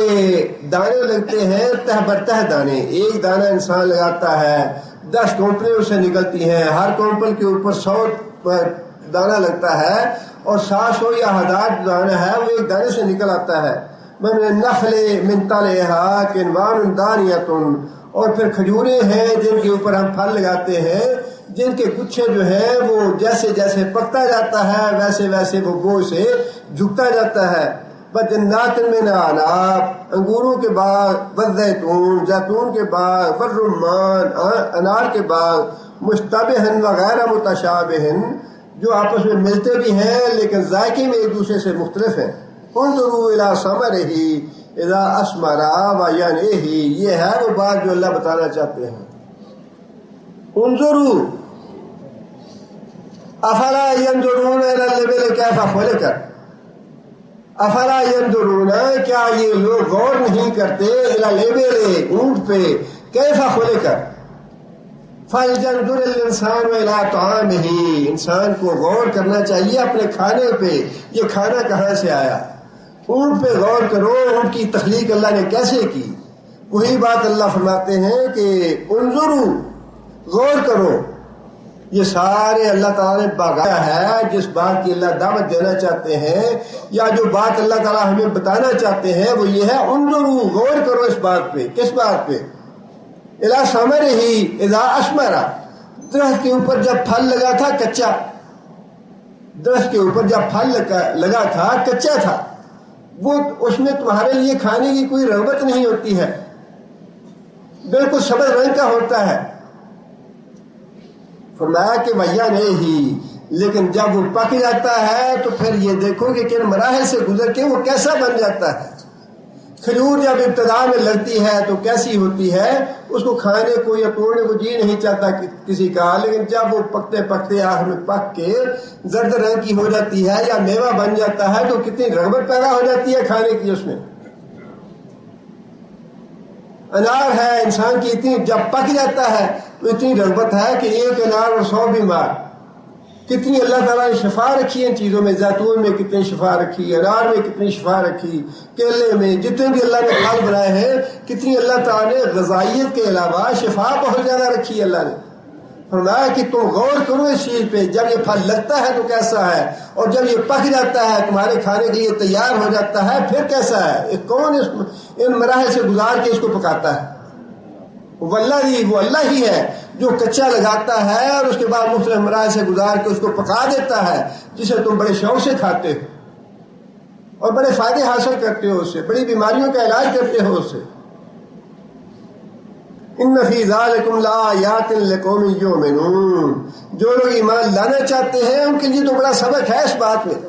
دانے لگتے ہیں تہ بر تہ دانے، ایک دانہ انسان لگاتا ہے 10 کونپلیں اس سے نکلتی ہیں، ہر کونپل کے اوپر 100 دانہ لگتا ہے اور 700 یا 1000 دانہ ہے وہ ایک دانے سے نکل آتا ہے۔ من النخل من طلعها كنوان دانية، اور پھر کھجوریں ہیں جن کے اوپر ہم پھل لگاتے ہیں، جن کے گچھے جو ہیں وہ جیسے جیسے پکتا جاتا ہے ویسے ویسے وہ بو سے جھکتا جاتا ہے۔ وجنات من اعناب، انگوروں کے باغ، والزیتون، زیتون کے باغ، والرمان، انار کے باغ، مشتبہن وغیر متشابہن، جو آپس میں ملتے بھی ہیں لیکن ذائقے میں ایک دوسرے سے مختلف ہیں۔ انظروا الی ثمرہ اذا اثمر وینعہ، یہ ہے وہ بات جو اللہ بتانا چاہتے ہیں۔ انظروا افلا ينظرون الى الابل كيف خلقت، افلا ينظرون، کیا یہ لوگ غور نہیں کرتے الى الابل، اونٹ پہ، کیف خلقت، فلينظر الانسان الى طعامه، انسان کو غور کرنا چاہیے اپنے کھانے پہ، یہ کھانا کہاں سے آیا۔ اونٹ پہ غور کرو، اونٹ کی تخلیق اللہ نے کیسے کی۔ وہی بات اللہ فرماتے ہیں کہ انظروا، غور کرو۔ یہ سارے اللہ تعالیٰ نے بگایا ہے، جس بات کی اللہ دعوت دینا چاہتے ہیں یا جو بات اللہ تعالیٰ ہمیں بتانا چاہتے ہیں وہ یہ ہے انظروا، غور کرو اس بات پہ۔ کس بات پہ؟ الی ثمرہ اذا اثمر، درخت کے اوپر جب پھل لگا تھا کچا، درخت کے اوپر جب پھل لگا تھا کچا تھا، وہ اس میں تمہارے لیے کھانے کی کوئی رغبت نہیں ہوتی ہے، بالکل سبز رنگ کا ہوتا ہے۔ فرمایا کہ ویا نہیں ہی، لیکن جب وہ پک جاتا ہے تو پھر یہ دیکھو کہ کن مراحل سے گزر کے وہ کیسا بن جاتا ہے۔ کھجور جب ابتدا میں لگتی ہے تو کیسی ہوتی ہے، اس کو کھانے کو یا توڑنے کو جی نہیں چاہتا کسی کا، لیکن جب وہ پکتے پکتے آخر میں پک کے زرد رنگ کی ہو جاتی ہے یا میوہ بن جاتا ہے تو کتنی رغبت پیدا ہو جاتی ہے کھانے کی اس میں۔ انار ہے، انسان کی اتنی جب پک جاتا ہے تو اتنی رغبت ہے کہ ایک انار اور 100 بیمار۔ کتنی اللہ تعالیٰ نے شفا رکھی ان چیزوں میں، زیتون میں کتنی شفا رکھی، انار میں کتنی شفا رکھی، کیلے میں، جتنے بھی اللہ نے پھل بنائے ہیں کتنی اللہ تعالیٰ نے غذائیت کے علاوہ شفا بہت زیادہ رکھی اللہ نے۔ فرمایا کہ تم غور کرو اس چیز پہ، جب یہ پھل لگتا ہے تو کیسا ہے، اور جب یہ پک جاتا ہے تمہارے کھانے کے لیے تیار ہو جاتا ہے پھر کیسا ہے۔ کون ان مراحل سے گزار کے اس کو پکاتا ہے؟ واللہ، وہ اللہ ہی ہے جو کچا لگاتا ہے اور اس کے بعد مختلف مراحل سے گزار کے اس کو پکا دیتا ہے، جسے تم بڑے شوق سے کھاتے ہو اور بڑے فائدے حاصل کرتے ہو اس سے، بڑی بیماریوں کا علاج کرتے ہو اس سے۔ ان فی ذالکم لآیات لقوم یؤمنون، جو لوگ ایمان لانا چاہتے ہیں ان کے لیے تو بڑا سبق ہے اس بات میں۔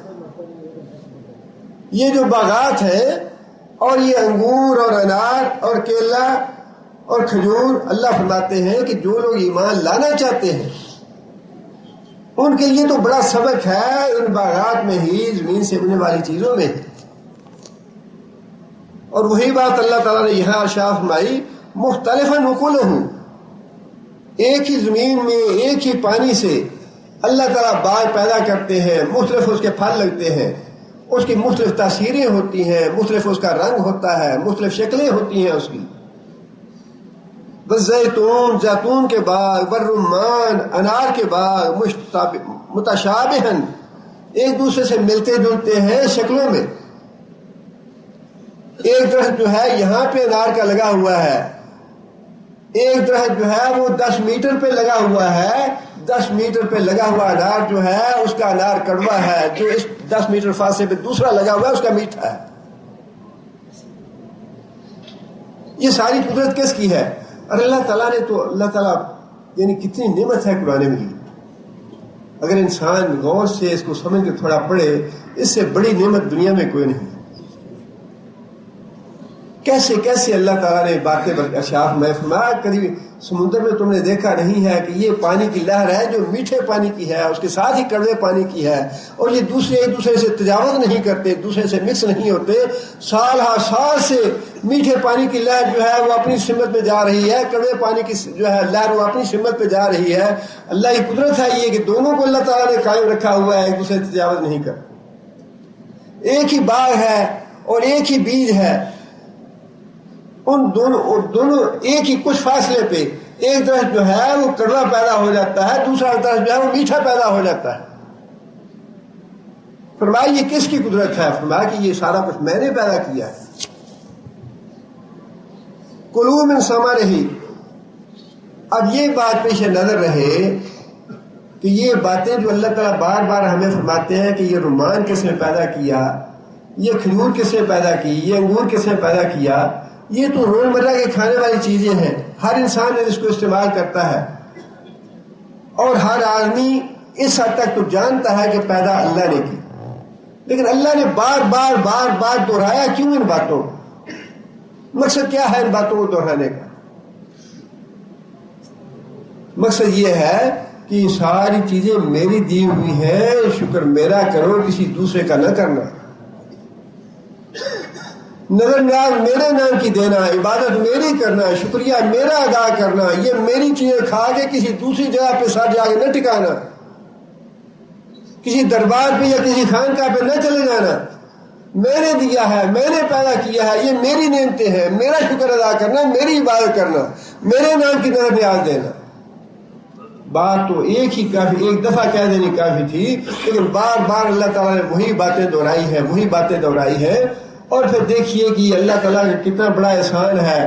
یہ جو باغات ہیں اور یہ انگور اور انار اور کیلا اور کھجور، اللہ فرماتے ہیں کہ جو لوگ ایمان لانا چاہتے ہیں ان کے لیے تو بڑا سبق ہے ان باغات میں ہی، زمین سے اگنے والی چیزوں میں۔ اور وہی بات اللہ تعالیٰ نے یہاں ارشاد فرمائی، مختلف نقلہ، ایک ہی زمین میں ایک ہی پانی سے اللہ تعالیٰ باغ پیدا کرتے ہیں، مختلف اس کے پھل لگتے ہیں، اس کی مختلف تاثیریں ہوتی ہیں، مختلف اس کا رنگ ہوتا ہے، مختلف شکلیں ہوتی ہیں اس کی۔ والزیتون، زیتون کے باغ، والرمان، انار کے باغ، متشابہن، ایک دوسرے سے ملتے جلتے ہیں شکلوں میں۔ ایک درخت جو ہے یہاں پہ انار کا لگا ہوا ہے، ایک درخت جو ہے وہ 10 میٹر پہ لگا ہوا ہے، 10 میٹر پہ لگا ہوا انار جو ہے اس کا انار کڑوا ہے، جو اس 10 میٹر فاصلے پہ دوسرا لگا ہوا ہے اس کا میٹھا ہے۔ یہ ساری قدرت کس کی ہے؟ اور اللہ تعالیٰ نے تو، اللہ تعالیٰ یعنی کتنی نعمت ہے قرآن مجید، اگر انسان غور سے اس کو سمجھ کے تھوڑا پڑھے، اس سے بڑی نعمت دنیا میں کوئی نہیں۔ کیسے کیسے اللہ تعالیٰ نے باتیں ارشاد میں فرمایا، قریب سمندر میں تم نے دیکھا نہیں ہے کہ یہ پانی کی لہر ہے جو میٹھے پانی کی ہے، اس کے ساتھ ہی کڑوے پانی کی ہے، اور یہ ایک دوسرے سے تجاوز نہیں کرتے، دوسرے سے مکس نہیں ہوتے، سال ہر سال سے میٹھے پانی کی لہر جو ہے وہ اپنی سمت میں جا رہی ہے، کڑوے پانی کی جو ہے لہر وہ اپنی سمت پہ جا رہی ہے۔ اللہ کی قدرت ہے یہ کہ دونوں کو اللہ تعالیٰ نے قائم رکھا ہوا ہے، ایک دوسرے سے تجاوز نہیں کرتے۔ ایک ہی باغ ہے اور ایک ہی بیج ہے، ان دونوں ایک ہی کچھ فاصلے پہ، ایک طرف جو ہے وہ کڑوا پیدا ہو جاتا ہے، دوسرا طرف جو ہے وہ میٹھا پیدا ہو جاتا ہے۔ فرمایا یہ کس کی قدرت ہے؟ فرمایا کہ یہ سارا کچھ میں نے پیدا کیا ہے۔ کلوا من ثمرہ، اب یہ بات پیش نظر رہے کہ یہ باتیں جو اللہ تعالیٰ بار بار ہمیں فرماتے ہیں کہ یہ رمان کس نے پیدا کیا، یہ کھجور کس نے پیدا کی، یہ انگور کس نے پیدا کیا، یہ تو روزمرہ کے کھانے والی چیزیں ہیں، ہر انسان اس کو استعمال کرتا ہے، اور ہر آدمی اس حد تک تو جانتا ہے کہ پیدا اللہ نے کی، لیکن اللہ نے بار بار بار بار دہرایا کیوں ان باتوں؟ مقصد کیا ہے ان باتوں کو دہرانے کا؟ مقصد یہ ہے کہ یہ ساری چیزیں میری دی ہوئی ہیں، شکر میرا کرو، کسی دوسرے کا نہ کرنا، نظر نیاز میرے نام کی دینا، عبادت میری کرنا، شکریہ میرا ادا کرنا، یہ میری چیزیں کھا کے کسی دوسری جگہ پہ ساتھ جا کے نہ ٹکانا، کسی دربار پہ یا کسی خانقاہ پہ نہ چلے جانا، میں نے دیا ہے، میں نے پیدا کیا ہے، یہ میری نعمتیں ہیں، میرا شکر ادا کرنا، میری عبادت کرنا، میرے نام کی نظر نیاز دینا۔ بات تو ایک ہی کافی، ایک دفعہ کہہ دینی کافی تھی، لیکن بار بار اللہ تعالیٰ نے وہی باتیں دہرائی ہیں، اور پھر دیکھیے کہ یہ اللہ تعالیٰ کا کتنا بڑا احسان ہے۔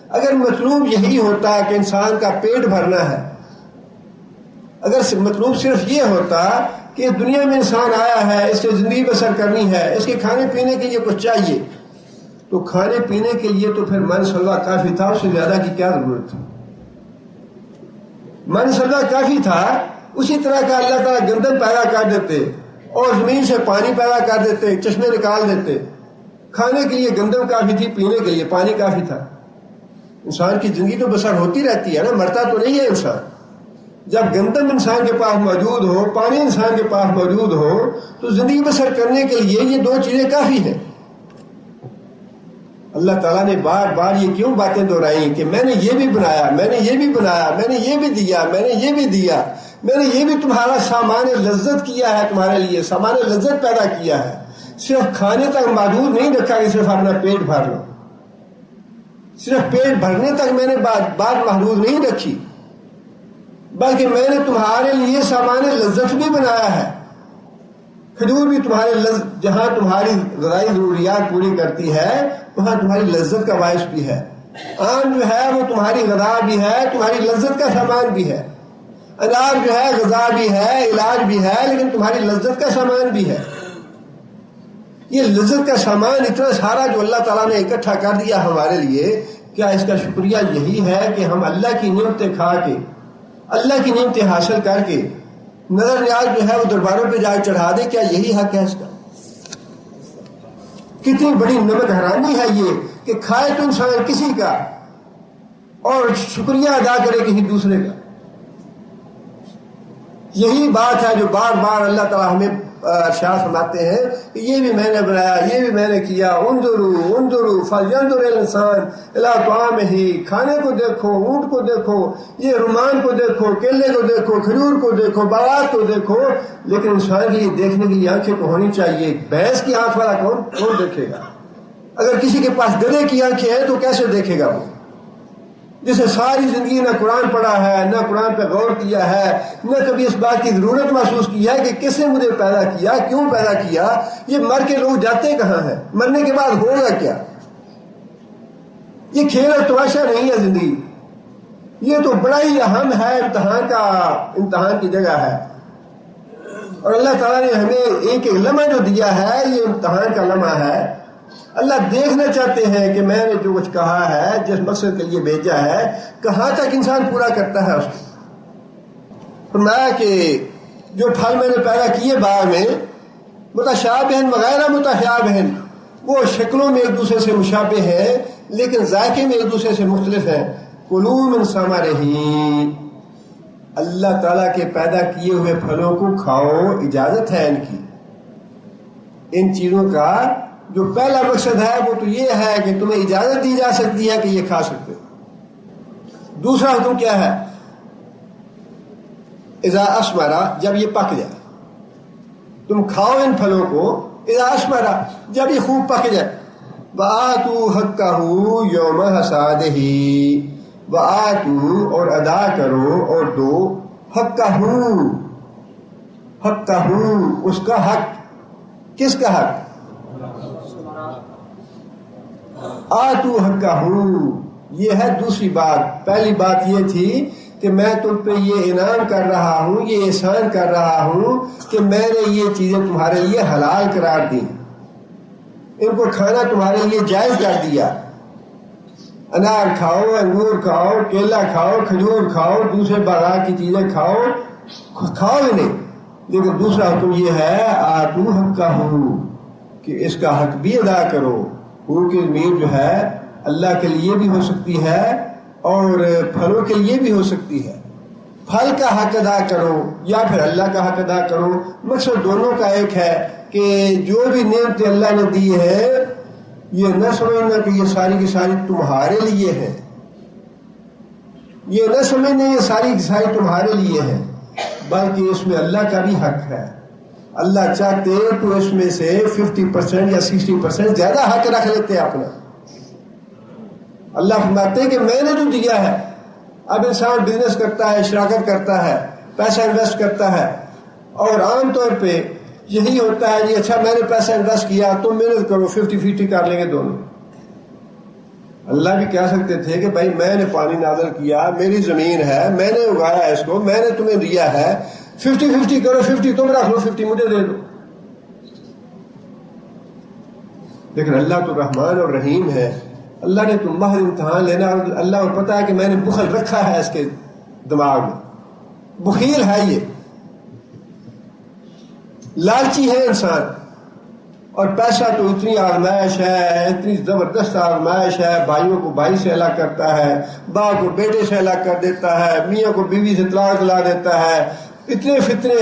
اگر مطلوب یہی ہوتا کہ انسان کا پیٹ بھرنا ہے، اگر مطلوب صرف یہ ہوتا کہ دنیا میں انسان آیا ہے، اس سے زندگی بسر کرنی ہے، اس کے کھانے پینے کے لیے کچھ چاہیے، تو کھانے پینے کے لیے تو پھر من سلوا کافی تھا، اس سے زیادہ کی کیا ضرورت تھی؟ من سلوا کافی تھا، اسی طرح کا اللہ تعالیٰ گندم پیدا کر دیتے اور زمین سے پانی پیدا کر دیتے، چشمے نکال دیتے۔ کھانے کے لیے گندم کافی تھی، پینے کے لیے پانی کافی تھا۔ انسان کی زندگی تو بسر ہوتی رہتی ہے نا، مرتا تو نہیں ہے انسان۔ جب گندم انسان کے پاس موجود ہو، پانی انسان کے پاس موجود ہو، تو زندگی بسر کرنے کے لیے یہ دو چیزیں کافی ہیں۔ اللہ تعالیٰ نے بار بار یہ کیوں باتیں دہرائی کہ میں نے یہ بھی بنایا، میں نے یہ بھی بنایا، میں نے یہ بھی دیا، میں نے یہ بھی دیا، میں نے یہ بھی تمہارا سامان لذت کیا ہے، تمہارے لیے سامان لذت پیدا کیا ہے۔ صرف کھانے تک محدود نہیں رکھا کہ صرف اپنا پیٹ بھر لو، صرف پیٹ بھرنے تک میں نے بات محدود نہیں رکھی، بلکہ میں نے تمہارے لیے سامان لذت بھی بنایا ہے۔ کھجور بھی تمہارے جہاں تمہاری غذائی ضروریات پوری کرتی ہے وہاں تمہاری لذت کا باعث بھی ہے۔ آم جو ہے وہ تمہاری غذا بھی ہے، تمہاری لذت کا سامان بھی ہے۔ انار جو ہے غذا بھی ہے، علاج بھی ہے، لیکن تمہاری لذت کا سامان بھی ہے۔ یہ لذت کا سامان اتنا سارا جو اللہ تعالیٰ نے اکٹھا کر دیا ہمارے لیے، کیا اس کا شکریہ یہی ہے کہ ہم اللہ کی نعمتیں کھا کے، اللہ کی نعمتیں حاصل کر کے نظر نیاز جو ہے وہ درباروں پہ جا چڑھا دے؟ کیا یہی حق ہے اس کا؟ کتنی بڑی نمک حرامی ہے یہ کہ کھائے تو انسان کسی کا اور شکریہ ادا کرے کسی دوسرے کا۔ یہی بات ہے جو بار بار اللہ تعالیٰ ہمیں ارشاد فرماتے ہیں کہ یہ بھی میں نے بنایا، یہ بھی میں نے کیا۔ انظروا فلینظر الانسان الی طعامہ، کھانے کو دیکھو، اونٹ کو دیکھو، یہ رمان کو دیکھو، کیلے کو دیکھو، کھجور کو دیکھو، باغات کو دیکھو، لیکن انسان کی دیکھنے کے لیے آنکھیں تو ہونی چاہیے۔ بھینس کی آنکھ والا کون دیکھے گا؟ اگر کسی کے پاس گدھے کی آنکھیں ہیں تو کیسے دیکھے گا وہ؟ جسے ساری زندگی نہ قرآن پڑھا ہے، نہ قرآن پہ غور کیا ہے، نہ کبھی اس بات کی ضرورت محسوس کی ہے کہ کس نے مجھے پیدا کیا، کیوں پیدا کیا، یہ مر کے لوگ جاتے کہاں ہیں، مرنے کے بعد ہوگا کیا؟ یہ کھیل اور تماشا نہیں ہے زندگی، یہ تو بڑا ہی اہم ہے، امتحان کی جگہ ہے۔ اور اللہ تعالیٰ نے ہمیں ایک لمحہ جو دیا ہے یہ امتحان کا لمحہ ہے۔ اللہ دیکھنا چاہتے ہیں کہ میں نے جو کچھ کہا ہے، جس مقصد کے لیے بھیجا ہے، کہاں تک انسان پورا کرتا ہے اس کو۔ فرمایا کہ جو پھل میں نے پیدا کیے باغ میں، متشابہن وغیرہ متشابہن، وہ شکلوں میں ایک دوسرے سے مشابہ ہیں لیکن ذائقے میں ایک دوسرے سے مختلف ہیں۔ کلوا من ثمرہ، اللہ تعالیٰ کے پیدا کیے ہوئے پھلوں کو کھاؤ، اجازت ہے ان کی۔ ان چیزوں کا جو پہلا مقصد ہے وہ تو یہ ہے کہ تمہیں اجازت دی جا سکتی ہے کہ یہ کھا سکتے ہو۔ دوسرا حکم کیا ہے؟ اذا اثمر، جب یہ پک جائے، تم کھاؤ ان پھلوں کو، اذا اثمر، جب یہ خوب پک جائے، وآتوا حقہ یوم حصادہ، وآتوا، اور ادا کرو اور دو، حقہ، حقہ، اس کا حق۔ کس کا حق؟ آتوا حقہ، یہ ہے دوسری بات۔ پہلی بات یہ تھی کہ میں تم پہ یہ انعام کر رہا ہوں، یہ احسان کر رہا ہوں کہ میں نے یہ چیزیں تمہارے لیے حلال قرار دی، ان کو کھانا تمہارے لیے جائز کر دیا۔ انار کھاؤ، انگور کھاؤ، کیلا کھاؤ، کھجور کھاؤ، دوسرے بازار کی چیزیں کھاؤ ہی نہیں، لیکن دوسرا حکم یہ ہے آتوا حقہ، کہ اس کا حق بھی ادا کرو۔ حقوق ضمیر جو ہے اللہ کے لیے بھی ہو سکتی ہے اور پھلوں کے لیے بھی ہو سکتی ہے۔ پھل کا حق ادا کرو یا پھر اللہ کا حق ادا کرو، مقصد دونوں کا ایک ہے کہ جو بھی نعمتیں اللہ نے دی ہے یہ نہ سمجھنا کہ یہ ساری کی ساری تمہارے لیے ہے، یہ نہ سمجھنا یہ ساری کی ساری تمہارے لیے ہے، بلکہ اس میں اللہ کا بھی حق ہے۔ اللہ چاہتے تو اس میں سے 50% یا 60% زیادہ حق رکھ لیتے اپنا۔ اللہ فرماتے ہیں کہ میں نے جو دیا ہے، اب انسان بزنس کرتا ہے، شراکت کرتا ہے، پیسہ انویسٹ کرتا ہے، اور عام طور پہ یہی ہوتا ہے جی اچھا میں نے پیسہ انویسٹ کیا تم محنت کرو، 50-50 کر لیں گے دونوں۔ اللہ بھی کہہ سکتے تھے کہ بھائی میں نے پانی نازل کیا، میری زمین ہے، میں نے اگایا اس کو، میں نے تمہیں دیا ہے، 50-50 کرو، 50 تم رکھ لو، 50 مجھے دے دو۔ لیکن اللہ تو رحمان اور رحیم ہے، اللہ نے تو محض امتحان لینا، اور اللہ کو پتا ہے کہ میں نے بخل رکھا ہے اس کے دماغ میں، بخیل ہے یہ، لالچی ہے انسان، اور پیسہ تو اتنی آزمائش ہے، اتنی زبردست آزمائش ہے، بھائیوں کو بھائی سے الگ کرتا ہے، باپ کو بیٹے سے الگ کر دیتا ہے، میاں کو بیوی سے طلاق دلا دیتا ہے، اتنے فتنے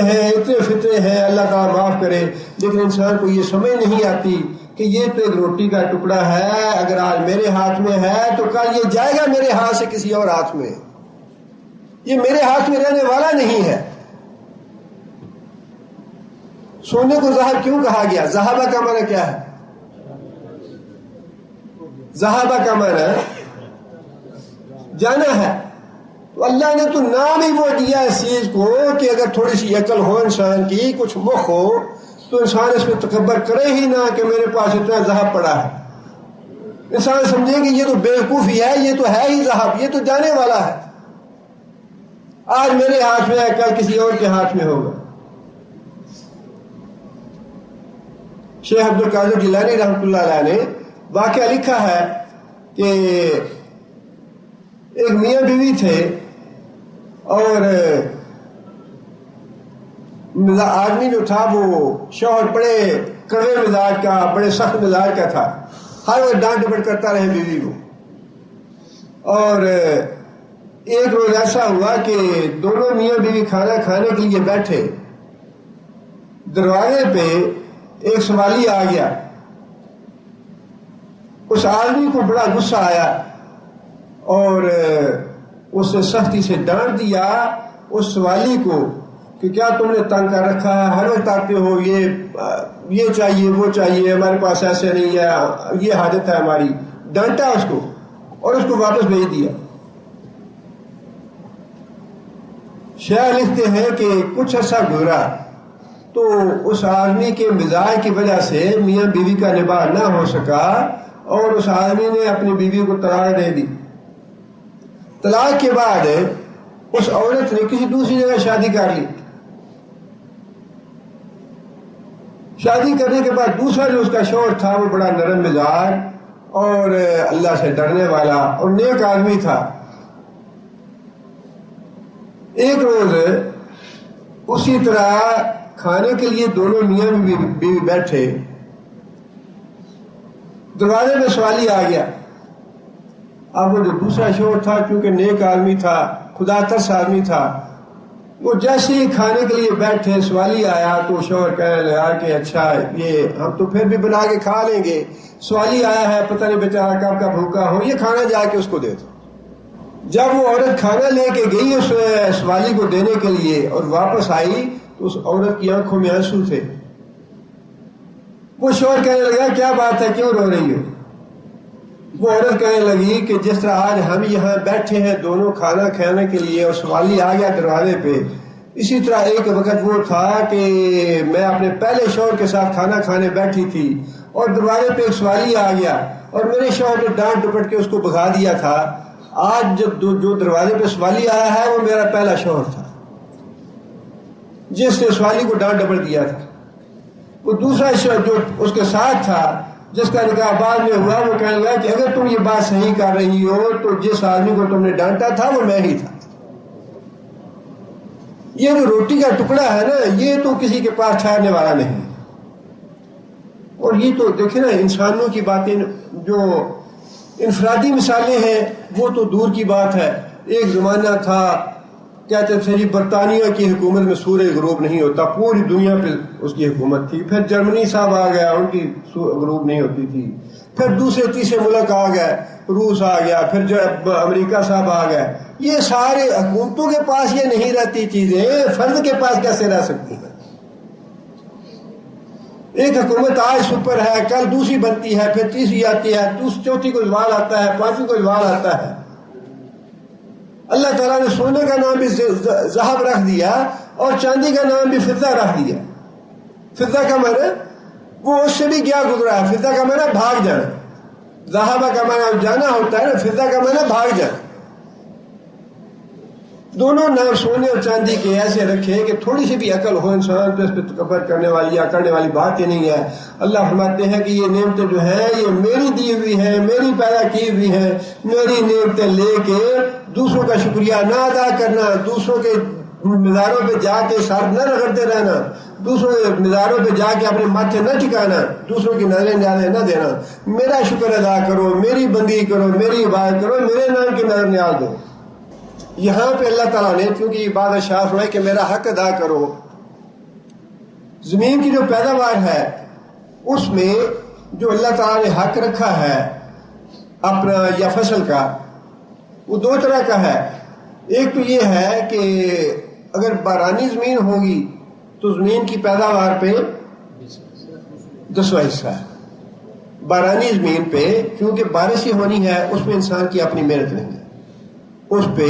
ہیں، اللہ تعالیٰ معاف کرے۔ لیکن انسان کو یہ سمجھ نہیں آتی کہ یہ تو ایک روٹی کا ٹکڑا ہے، اگر آج میرے ہاتھ میں ہے تو کل یہ جائے گا میرے ہاتھ سے کسی اور ہاتھ میں، یہ میرے ہاتھ میں رہنے والا نہیں ہے۔ سونے کو ذہب کیوں کہا گیا؟ ذہابہ کا معنی کیا ہے؟ ذہابہ کا معنی جانا ہے، تو اللہ نے تو نام ہی وہ دیا اس چیز کو کہ اگر تھوڑی سی عقل ہو انسان کی، کچھ مخ ہو، تو انسان اس پہ تکبر کرے ہی نہ کہ میرے پاس اتنا ذہب پڑا ہے۔ انسان سمجھے کہ یہ تو بیوقوفی ہے، یہ تو ہے ہی ذہب، یہ تو جانے والا ہے، آج میرے ہاتھ میں ہے کل کسی اور کے ہاتھ میں ہوگا۔ شیخ عبد القادر جیلانی رحمۃ اللہ علیہ نے واقعہ لکھا ہے کہ ایک میاں بیوی تھے، اور آدمی جو تھا وہ شوہر بڑے کڑوے مزاج کا، بڑے سخت مزاج کا تھا، ہر وقت ڈانٹ ڈپٹ کرتا رہے بیوی کو۔ اور ایک روز ایسا ہوا کہ دونوں میاں بیوی کھانا کھانے کے لیے بیٹھے، دروازے پہ ایک سوالی آ گیا، اس آدمی کو بڑا غصہ آیا اور اس نے سختی سے ڈانٹ دیا اس سوالی کو کہ کیا تم نے تنگ کر رکھا ہے، ہر وقت آتے ہو، یہ چاہیے وہ چاہیے، ہمارے پاس ایسے نہیں ہے، یہ حاجت ہے ہماری، ڈانٹا اس کو اور اس کو واپس بھیج دیا۔ شاعر لکھتے ہیں کہ کچھ عرصہ گزرا تو اس آدمی کے مزاج کی وجہ سے میاں بیوی کا نباہ نہ ہو سکا، اور اس آدمی نے اپنی بیوی کو طلاق دے دی۔ طلاق کے بعد اس عورت نے کسی دوسری جگہ شادی کر لی۔ شادی کرنے کے بعد دوسرا جو اس کا شوہر تھا وہ بڑا نرم مزاج اور اللہ سے ڈرنے والا اور نیک آدمی تھا۔ ایک روز اسی طرح کھانے کے لیے دونوں میاں بیوی بیٹھے، دروازے میں سوالی آ گیا اب وہ جو دوسرا شوہر تھا چونکہ نیک آدمی تھا، خدا ترس آدمی تھا، وہ جیسے ہی کھانے کے لیے بیٹھے سوالی آیا تو شوہر کہنے لگا کہ اچھا یہ ہم تو پھر بھی بنا کے کھا لیں گے، سوالی آیا ہے پتہ نہیں بیچارہ کب کا بھوکا ہو، یہ کھانا جا کے اس کو دے دو۔ جب وہ عورت کھانا لے کے گئی اس سوالی کو دینے کے لیے اور واپس آئی تو اس عورت کی آنکھوں میں آنسو تھے۔ وہ شوہر کہنے لگا کیا بات ہے، کیوں رو رہی ہو؟ وہ عورت کہنے لگی کہ جس طرح آج ہم یہاں بیٹھے ہیں دونوں کھانا کھانے کے لیے اور سوالی آ گیا دروازے پہ، اسی طرح ایک وقت وہ تھا کہ میں اپنے پہلے شوہر کے ساتھ کھانا کھانے بیٹھی تھی اور دروازے پہ ایک سوالی آ گیا اور میرے شوہر نے ڈانٹ ڈپٹ کے اس کو بھگا دیا تھا۔ آج جو دروازے پہ سوالی آیا ہے وہ میرا پہلا شوہر تھا جس نے سوالی کو ڈانٹ ڈپٹ دیا تھا۔ وہ دوسرا شوہر جو اس کے ساتھ تھا جس کا نکاح بعد میں ہوا، وہ کہنے لگا کہ اگر تم یہ بات صحیح کر رہی ہو تو جس آدمی کو تم نے ڈانٹا تھا وہ میں ہی تھا۔ یہ جو روٹی کا ٹکڑا ہے نا، یہ تو کسی کے پاس ٹھہرنے والا نہیں۔ اور یہ تو دیکھیں نا انسانوں کی باتیں جو انفرادی مثالیں ہیں وہ تو دور کی بات ہے۔ ایک زمانہ تھا کہتے تھے جی برطانیہ کی حکومت میں سورج غروب نہیں ہوتا، پوری دنیا پہ اس کی حکومت تھی۔ پھر جرمنی صاحب آ گیا، ان کی غروب نہیں ہوتی تھی۔ پھر دوسرے تیسرے ملک آ گئے، روس آ گیا، پھر جو امریکہ صاحب آ گئے۔ یہ سارے حکومتوں کے پاس یہ نہیں رہتی چیزیں، فرد کے پاس کیسے رہ سکتی ہیں؟ ایک حکومت آج سپر ہے، کل دوسری بنتی ہے، پھر تیسری آتی ہے، چوتھی کو زوال آتا ہے، پانچویں کو زوال آتا ہے۔ اللہ تعالیٰ نے سونے کا نام بھی ذہب رکھ دیا اور چاندی کا نام بھی فضہ رکھ دیا۔ فضہ کا معنی وہ اس سے بھی کیا گزرا ہے، فضہ کا معنی بھاگ جانا، ذہب کا معنی جانا ہوتا ہے نا، فضہ کا معنی بھاگ جانا۔ دونوں نام سونے اور چاندی کے ایسے رکھے کہ تھوڑی سی بھی عقل ہو انسان تو اس پہ تکبر کرنے والی یا کرنے والی بات ہی نہیں ہے۔ اللہ فرماتے ہیں کہ یہ نعمتیں جو ہیں یہ میری دی ہوئی ہیں، میری پیدا کی ہوئی ہیں، میری نعمتیں لے کے دوسروں کا شکریہ نہ ادا کرنا، دوسروں کے مزاروں پہ جا کے سر نہ رگڑتے رہنا، دوسروں کے مزاروں پہ جا کے اپنے ماتھے نہ ٹھکانا، دوسروں کی نظریں نیازیں نہ دینا، میرا شکر ادا کرو، میری بندگی کرو، میری عبادت کرو، میرے نام کی نظر نیاز دو۔ یہاں پہ اللہ تعالیٰ نے چونکہ یہ بات ارشاد فرمائی کہ میرا حق ادا کرو، زمین کی جو پیداوار ہے اس میں جو اللہ تعالیٰ نے حق رکھا ہے اپنا یا فصل کا، وہ دو طرح کا ہے۔ ایک تو یہ ہے کہ اگر بارانی زمین ہوگی تو زمین کی پیداوار پہ 10واں حصہ ہے۔ بارانی زمین پہ کیونکہ بارش ہی ہونی ہے، اس میں انسان کی اپنی محنت نہیں ہے، اس پہ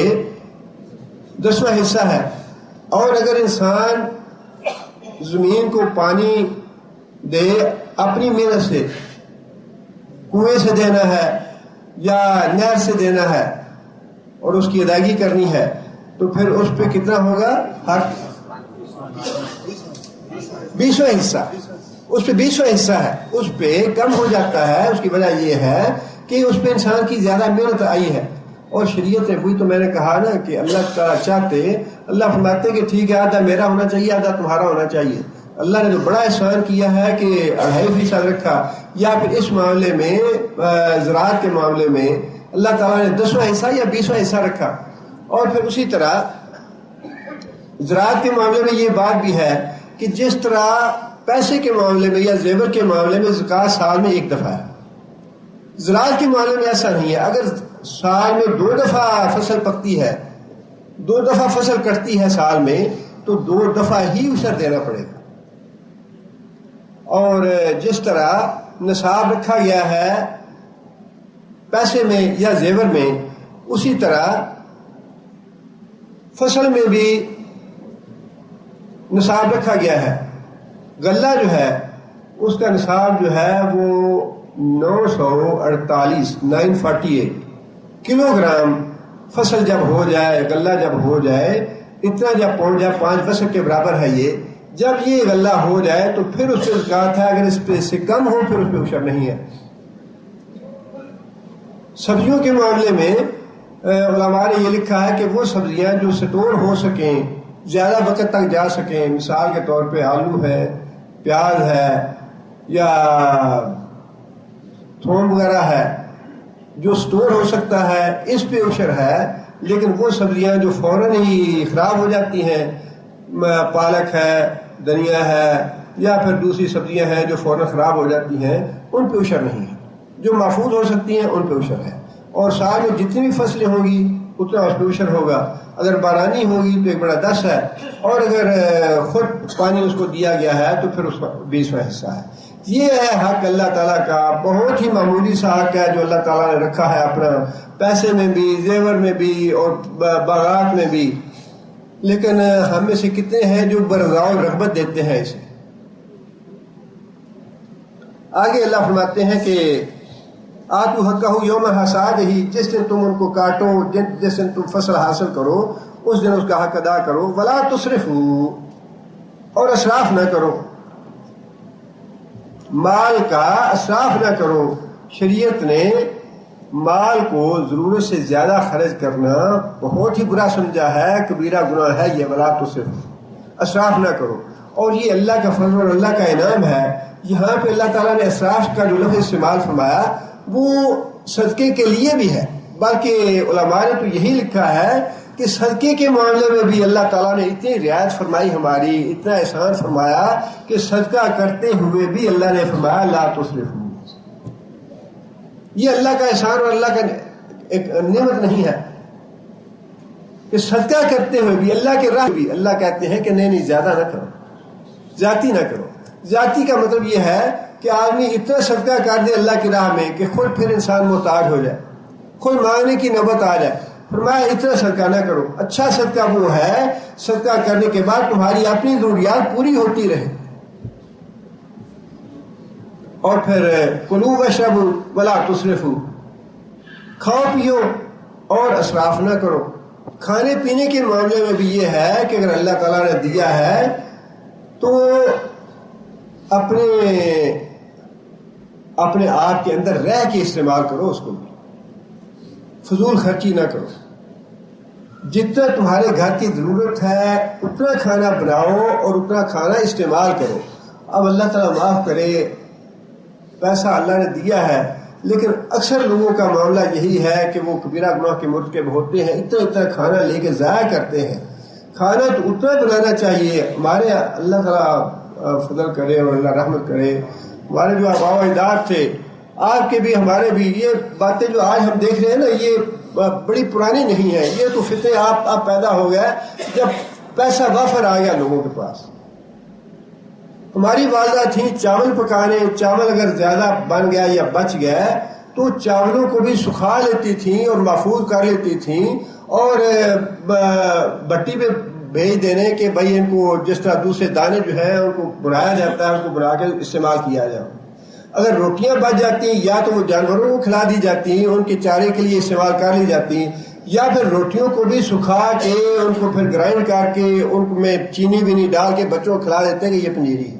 10واں حصہ ہے۔ اور اگر انسان زمین کو پانی دے اپنی محنت سے، کنویں سے دینا ہے یا نہر سے دینا ہے اور اس کی ادائیگی کرنی ہے تو پھر اس پہ کتنا ہوگا؟ ہر 20واں حصہ، اس پہ 20واں حصہ ہے، اس پہ کم ہو جاتا ہے۔ اس کی وجہ یہ ہے کہ اس پہ انسان کی زیادہ محنت آئی ہے۔ اور شریعت نے وہی تو میں نے کہا نا کہ اللہ تعالیٰ چاہتے، اللہ فرماتے کہ ٹھیک ہے آدھا میرا ہونا چاہیے آدھا تمہارا ہونا چاہیے۔ اللہ نے جو بڑا احسان کیا ہے کہ 2.5% رکھا، یا پھر اس معاملے میں زراعت کے معاملے میں اللہ تعالیٰ نے 10واں حصہ یا 20واں حصہ رکھا۔ اور پھر اسی طرح زراعت کے معاملے میں یہ بات بھی ہے کہ جس طرح پیسے کے معاملے میں یا زیور کے معاملے میں زکوٰۃ سال میں 1 دفعہ ہے، زراعت کے معاملے میں ایسا نہیں ہے۔ اگر سال میں 2 دفعہ فصل پکتی ہے، 2 دفعہ فصل کٹتی ہے سال میں، تو 2 دفعہ ہی عشر دینا پڑے گا۔ اور جس طرح نصاب رکھا گیا ہے پیسے میں یا زیور میں، اسی طرح فصل میں بھی نصاب رکھا گیا ہے۔ غلہ جو ہے اس کا نصاب جو ہے وہ 948 کلو گرام فصل جب ہو جائے، غلہ جب ہو جائے، اتنا جب پہنچ جائے 5 وسق کے برابر ہے یہ، جب یہ غلہ ہو جائے تو پھر اس پہ زکوٰۃ ہے، اگر اس پہ سے کم ہو پھر اس پہ عشر نہیں ہے۔ سبزیوں کے معاملے میں علماء نے یہ لکھا ہے کہ وہ سبزیاں جو سٹور ہو سکیں، زیادہ وقت تک جا سکیں، مثال کے طور پہ آلو ہے، پیاز ہے، یا تھوم وغیرہ ہے، جو سٹور ہو سکتا ہے اس پہ عشر ہے، لیکن وہ سبزیاں جو فوراً ہی خراب ہو جاتی ہیں، پالک ہے، دھنیا ہے، یا پھر دوسری سبزیاں ہیں جو فوراً خراب ہو جاتی ہیں، ان پہ عشر نہیں ہے. جو محفوظ ہو سکتی ہیں ان پہ عشر ہے. اور سال میں جتنی بھی فصلیں ہوں گی اتنا اس پہ عشر ہوگا. اگر بارانی ہوگی تو 1/10 ہے، اور اگر خود پانی اس کو دیا گیا ہے تو پھر اس کا 20واں حصہ ہے. یہ ہے حق اللہ تعالیٰ کا، بہت ہی معمولی سا حق ہے جو اللہ تعالیٰ نے رکھا ہے اپنا، پیسے میں بھی، زیور میں بھی، اور باغات میں بھی. لیکن ہم میں سے کتنے ہیں جو برغاؤ رغبت دیتے ہیں اسے. آگے اللہ فرماتے ہیں کہ آتو حقہ یوم حصاد ہی، جس دن تم ان کو کاٹو، جس دن تم فصل حاصل کرو اس دن اس کا حق ادا کرو. ولا تسرفوا، اور اسراف نہ کرو، مال کا اسراف نہ کرو. شریعت نے مال کو ضرورت سے زیادہ خرچ کرنا بہت ہی برا سمجھا ہے، کبیرہ گناہ ہے یہ. ولا تسرفوا، اسراف نہ کرو. اور یہ اللہ کا فضل اور اللہ کا انعام ہے. یہاں پہ اللہ تعالیٰ نے اسراف کا جو لفظ استعمال فرمایا وہ صدقے کے لیے بھی ہے، بلکہ علماء نے تو یہی لکھا ہے کہ صدقے کے معاملے میں بھی اللہ تعالیٰ نے اتنی رعایت فرمائی ہماری، اتنا احسان فرمایا کہ صدقہ کرتے ہوئے بھی اللہ نے فرمایا لا تسرفوا. یہ اللہ کا احسان اور اللہ کا ایک نعمت نہیں ہے کہ صدقہ کرتے ہوئے بھی اللہ کے راہ بھی اللہ کہتے ہیں کہ نہیں زیادہ نہ کرو، زیادتی نہ کرو. ذاتی کا مطلب یہ ہے کہ آدمی اتنا صدقہ کر دے اللہ کی راہ میں کہ خود پھر انسان محتاج ہو جائے، خود مانگنے کی نوبت آ جائے. فرمایا اتنا صدقہ نہ کرو. اچھا صدقہ وہ ہے صدقہ کرنے کے بعد تمہاری اپنی ضروریات پوری ہوتی رہے. اور پھر کلوا واشربوا ولا تسرفوا، کھاؤ پیو اور اسراف نہ کرو. کھانے پینے کے معاملے میں بھی یہ ہے کہ اگر اللہ تعالیٰ نے دیا ہے تو اپنے آپ کے اندر رہ کے استعمال کرو، اس کو بھی فضول خرچی نہ کرو. جتنا تمہارے گھر کی ضرورت ہے اتنا کھانا بناؤ اور اتنا کھانا استعمال کرو. اب اللہ تعالیٰ معاف کرے، پیسہ اللہ نے دیا ہے، لیکن اکثر لوگوں کا معاملہ یہی ہے کہ وہ کبیرہ گناہ کے مرتکب ہوتے ہیں، اتنا اتنا کھانا لے کے ضائع کرتے ہیں. کھانا تو اتنا بنانا چاہیے. ہمارے اللہ تعالیٰ فضل کرے اور اللہ رحمت کرے. ہمارے جو آباء و اجداد تھے، آپ کے بھی ہمارے بھی، یہ باتیں جو آج ہم دیکھ رہے ہیں نا یہ بڑی پرانی نہیں ہے. یہ تو فطرے آپ پیدا ہو گیا جب پیسہ وافر آ گیا لوگوں کے پاس. ہماری والدہ تھیں چاول پکانے، چاول اگر زیادہ بن گیا یا بچ گیا تو چاولوں کو بھی سکھا لیتی تھیں اور محفوظ کر لیتی تھیں اور بٹی پہ بھیج دینے کہ بھائی ان کو جس طرح دوسرے دانے جو ہیں ان کو بنایا جاتا ہے ان کو بنا کے استعمال کیا جائے. اگر روٹیاں بچ جاتی یا تو وہ جانوروں کو کھلا دی جاتی، ان کے چارے کے لیے استعمال کر لی جاتی، یا پھر روٹیوں کو بھی سکھا کے ان کو پھر گرائنڈ کر کے ان میں چینی بھی نہیں ڈال کے بچوں کو کھلا دیتے ہیں کہ یہ پنجیری ہے.